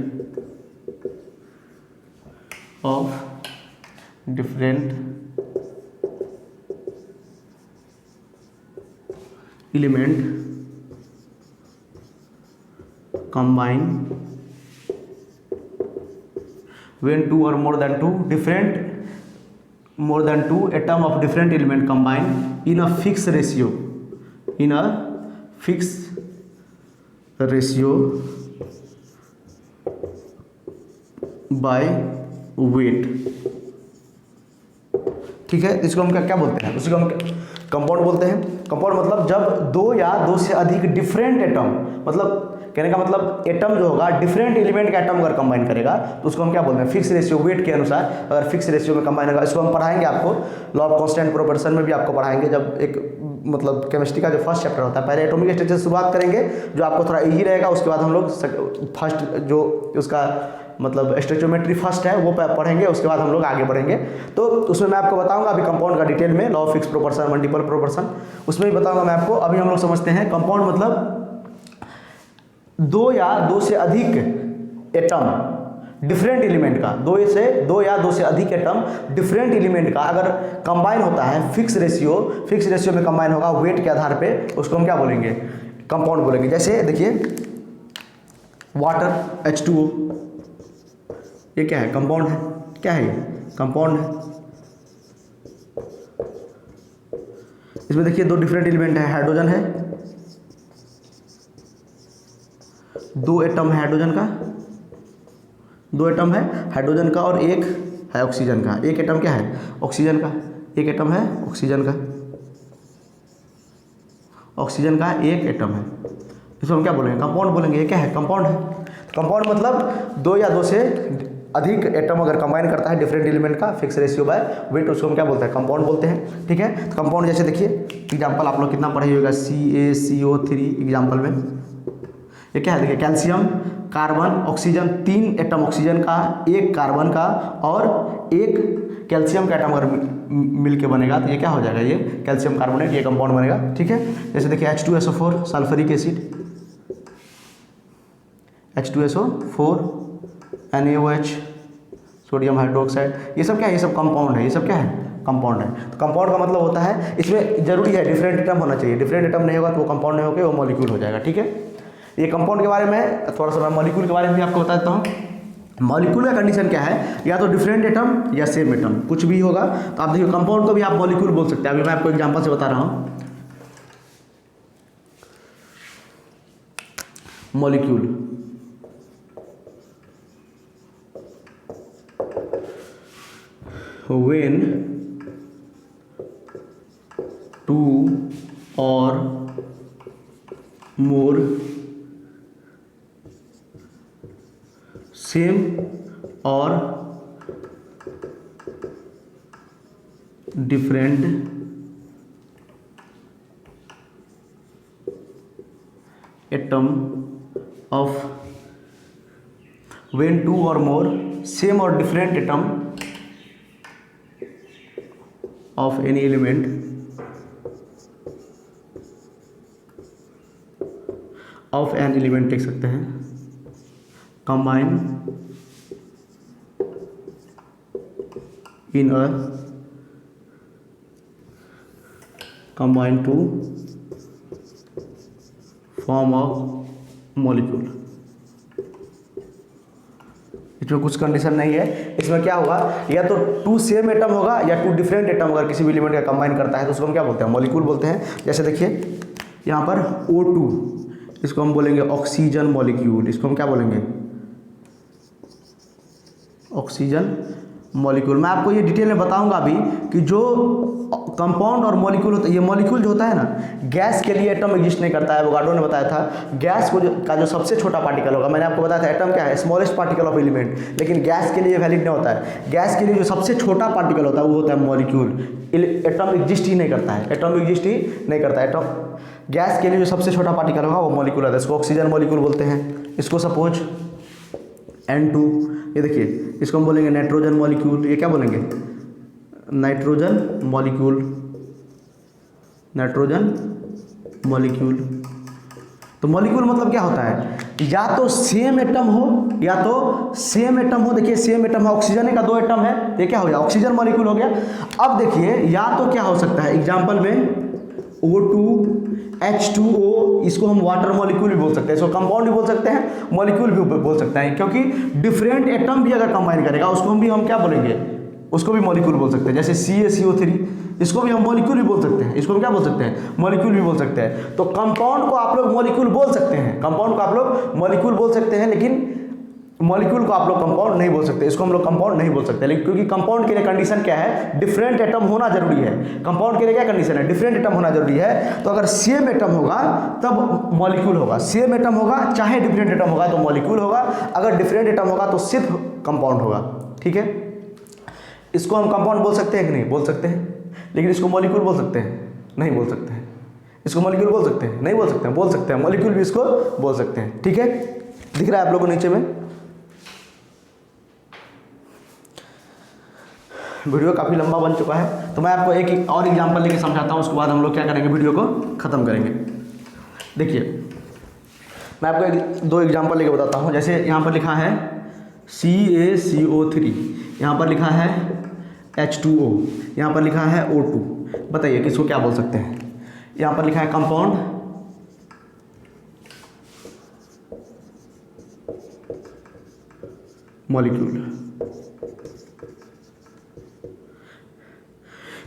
combine when two or more than two atom of different element combine in a fixed ratio by weight, ठीक है। इसको हम क्या बोलते हैं, उसको हम कंपाउंड बोलते हैं। कंपाउंड मतलब जब दो या दो से अधिक डिफरेंट एटम, मतलब कहने का मतलब एटम जो होगा डिफरेंट एलिमेंट का एटम अगर कंबाइन करेगा तो उसको हम क्या बोलते हैं, फिक्स रेशियो, वेट के अनुसार अगर फिक्स रेशियो में कंबाइन होगा। इसको हम पढ़ाएंगे आपको लॉ ऑफ कांस्टेंट प्रोपोर्शन में भी आपको पढ़ाएंगे, जब एक मतलब केमिस्ट्री का जो फर्स्ट चैप्टर होता है। पहले एटॉमिक स्ट्रक्चर से शुरुआत करेंगे जो आपको थोड़ा इजी रहेगा, उसके बाद हम लोग फर्स्ट जो उसका मतलब स्टोइचियोमेट्री फर्स्ट है वो पढ़ेंगे, उसके बाद हम लोग आगे बढ़ेंगे। तो उसमें मैं आपको बताऊंगा अभी कंपाउंड का डिटेल में, law of fix proportion, multiple proportion, उसमें भी बताऊंगा मैं आपको। अभी हम लोग समझते हैं कंपाउंड मतलब दो या दो से अधिक एटम डिफरेंट एलिमेंट का, दो या दो से अधिक एटम डिफरेंट एलिमेंट का अगर कंबाइन होता है फिक्स रेशियो में कंबाइन होगा वेट के आधार पे, उसको हम क्या बोलेंगे, कंपाउंड बोलेंगे। जैसे देखिए वाटर H2O, ये क्या है, कंपाउंड है। क्या है ये, कंपाउंड है। इसमें देखिए दो डिफरेंट एलिमेंट है, हाइड्रोजन है, दो एटम है हाइड्रोजन का, दो एटम है हाइड्रोजन का और एक है ऑक्सीजन का। एक एटम क्या है, ऑक्सीजन का, एक एटम है ऑक्सीजन का, ऑक्सीजन का एक एटम है। इसको हम क्या बोलेंगे, कंपाउंड बोलेंगे। ये क्या है, कंपाउंड है। कंपाउंड मतलब दो या दो से अधिक एटम अगर कंबाइन करता है डिफरेंट एलिमेंट का फिक्स रेशियो बाय वेट, उसको हम क्या बोलते हैं, कंपाउंड बोलते हैं, ठीक है। तो कंपाउंड जैसे देखिए एग्जांपल आप लोग कितना पढ़े होगा, CaCO3 एग्जांपल में ये क्या है, देखिए कैल्शियम, कार्बन, ऑक्सीजन, तीन एटम ऑक्सीजन का, एक कार्बन का और एक कैल्शियम का एटम अगर मिलके बनेगा तो ये क्या हो जाएगा, ये कैल्शियम कार्बोनेट, ये कंपाउंड बनेगा, ठीक है। जैसे देखिए H2SO4 sulphuric acid, H2SO4 NaOH sodium hydroxide, ये सब क्या है, ये सब कंपाउंड है। ये सब क्या है, कंपाउंड है। तो कंपाउंड का मतलब होता है इसमें जरूरी है डिफरेंट एटम होना चाहिए, डिफरेंट एटम नहीं होगा तो वो कंपाउंड नहीं होगा, वो मॉलिक्यूल हो जाएगा, ठीक है। ये कंपाउंड के बारे में थोड़ा सा मैं मॉलिक्यूल के बारे में भी आपको बता देता हूँ। मॉलिक्यूल का कंडीशन क्या है, या तो डिफरेंट एटम या सेम एटम, कुछ भी होगा। तो आप देखिए कंपाउंड को भी आप मॉलिक्यूल बोल सकते हैं। अभी मैं आपको एग्जांपल से बता रहा हूँ, molecule when two or more same or different atom of when two or more same or different atom of any element of an element लिख सकते हैं combine in a combine to form of molecule. इसमें कुछ condition नहीं है। इसमें क्या होगा, या तो टू सेम एटम होगा या टू डिफरेंट एटम अगर किसी भी एलिमेंट का कंबाइन करता है तो उसको हम क्या बोलते हैं, मॉलिक्यूल बोलते हैं। जैसे देखिए यहाँ पर O2, इसको हम बोलेंगे ऑक्सीजन मॉलिक्यूल। इसको हम क्या बोलेंगे, ऑक्सीजन मॉलिक्यूल। मैं आपको ये डिटेल में बताऊंगा अभी कि जो कंपाउंड और मॉलिक्यूल होता है, ये मॉलिक्यूल जो होता है ना, गैस के लिए एटम एग्जिस्ट नहीं करता है। वोगाडो ने बताया था गैस को का जो सबसे छोटा पार्टिकल होगा, मैंने आपको बताया था एटम क्या है, स्मॉलेस्ट पार्टिकल ऑफ एलिमेंट, लेकिन गैस के लिए वैलिड नहीं होता है। गैस के लिए जो सबसे छोटा पार्टिकल होता है वो होता है मॉलिक्यूल। एटम एग्जिस्ट ही नहीं करता है, एटम एग्जिस्ट ही नहीं करता है। एटम गैस के लिए जो सबसे छोटा पार्टिकल होगा वो मॉलिक्यूल होता है, इसको ऑक्सीजन मॉलिक्यूल बोलते हैं। इसको सपोज N2, ये देखिए इसको हम बोलेंगे नाइट्रोजन मॉलिक्यूल। ये क्या बोलेंगे, नाइट्रोजन मॉलिक्यूल, नाइट्रोजन मॉलिक्यूल। तो मॉलिक्यूल मतलब क्या होता है, या तो सेम एटम हो या तो सेम एटम हो। देखिए सेम एटम है, ऑक्सीजन का 2 एटम है, ये क्या हो गया, ऑक्सीजन मॉलिक्यूल हो गया। अब देखिए या तो क्या हो सकता है, एग्जांपल में O2 H2O, इसको हम वाटर मॉलिक्यूल भी बोल सकते हैं, इसको कंपाउंड भी बोल सकते हैं, मॉलिक्यूल भी बोल सकते हैं, क्योंकि डिफरेंट एटम भी अगर कंबाइन करेगा उसको भी हम क्या बोलेंगे, उसको भी मॉलिक्यूल बोल सकते हैं। जैसे CaCO3, इसको भी हम मॉलिक्यूल भी बोल सकते हैं, इसको हम क्या बोल सकते हैं, मॉलिक्यूल भी बोल सकते हैं। तो कंपाउंड को आप लोग मॉलिक्यूल बोल सकते हैं, कंपाउंड को आप लोग मॉलिक्यूल बोल सकते हैं, लेकिन मॉलिक्यूल को आप लोग कंपाउंड नहीं बोल सकते, इसको हम लोग कंपाउंड नहीं बोल सकते। लेकिन क्योंकि कंपाउंड के लिए कंडीशन क्या है, डिफरेंट एटम होना जरूरी है। कंपाउंड के लिए क्या कंडीशन है, डिफरेंट एटम होना जरूरी है। तो अगर सेम एटम होगा तब मॉलिक्यूल होगा, सेम एटम होगा चाहे डिफरेंट एटम होगा तो मॉलिक्यूल होगा, अगर डिफरेंट एटम होगा तो सिर्फ कंपाउंड होगा। ठीक है, इसको हम कंपाउंड बोल सकते हैं कि नहीं, बोल सकते हैं। लेकिन इसको मॉलिक्यूल बोल सकते हैं, नहीं बोल सकते हैं। इसको मॉलिक्यूल बोल सकते हैं, नहीं बोल सकते हैं, बोल सकते हैं। मॉलिक्यूल भी इसको बोल सकते हैं। ठीक है, दिख रहा है आप लोगों को नीचे में। वीडियो काफ़ी लंबा बन चुका है, तो मैं आपको एक और एग्जांपल लेके समझाता हूँ, उसके बाद हम लोग क्या करेंगे, वीडियो को ख़त्म करेंगे। देखिए मैं आपको 2 एग्जांपल लेके बताता हूँ। जैसे यहाँ पर लिखा है CaCO3, यहाँ पर लिखा है H2O, यहाँ पर लिखा है O2। बताइए किसको क्या बोल सकते हैं। यहाँ पर लिखा है कंपाउंड, मॉलिक्यूल।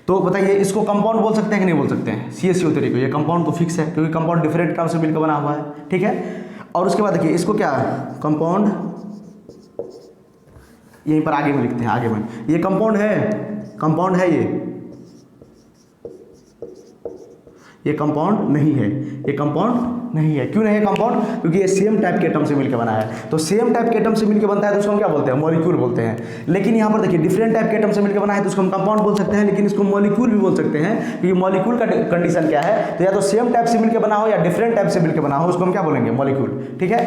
तो बताइए इसको कंपाउंड बोल सकते हैं कि नहीं बोल सकते हैं, CaCO3 को। ये कंपाउंड तो फिक्स है क्योंकि कंपाउंड डिफरेंट एटम से मिलकर बना हुआ है। ठीक है, और उसके बाद देखिए इसको क्या है, कंपाउंड, यहीं पर आगे में लिखते हैं, आगे में ये कंपाउंड है, कंपाउंड है ये कंपाउंड नहीं है, ये कंपाउंड नहीं है। क्यों नहीं है कंपाउंड, क्योंकि ये सेम टाइप के एटम से मिलकर बना है। तो सेम टाइप के एटम से मिलकर बनता है तो उसको हम क्या बोलते हैं, मॉलिक्यूल बोलते हैं। लेकिन यहाँ पर देखिए डिफरेंट टाइप के एटम से मिलकर बना है तो उसको हम कंपाउंड बोल सकते हैं, लेकिन इसको मॉलिक्यूल भी बोल सकते हैं। क्योंकि मॉलिक्यूल का कंडीशन क्या है, तो या तो सेम टाइप से मिलकर बना हो या डिफरेंट टाइप से मिलकर बना हो, उसको हम क्या बोलेंगे, मॉलिक्यूल। ठीक है,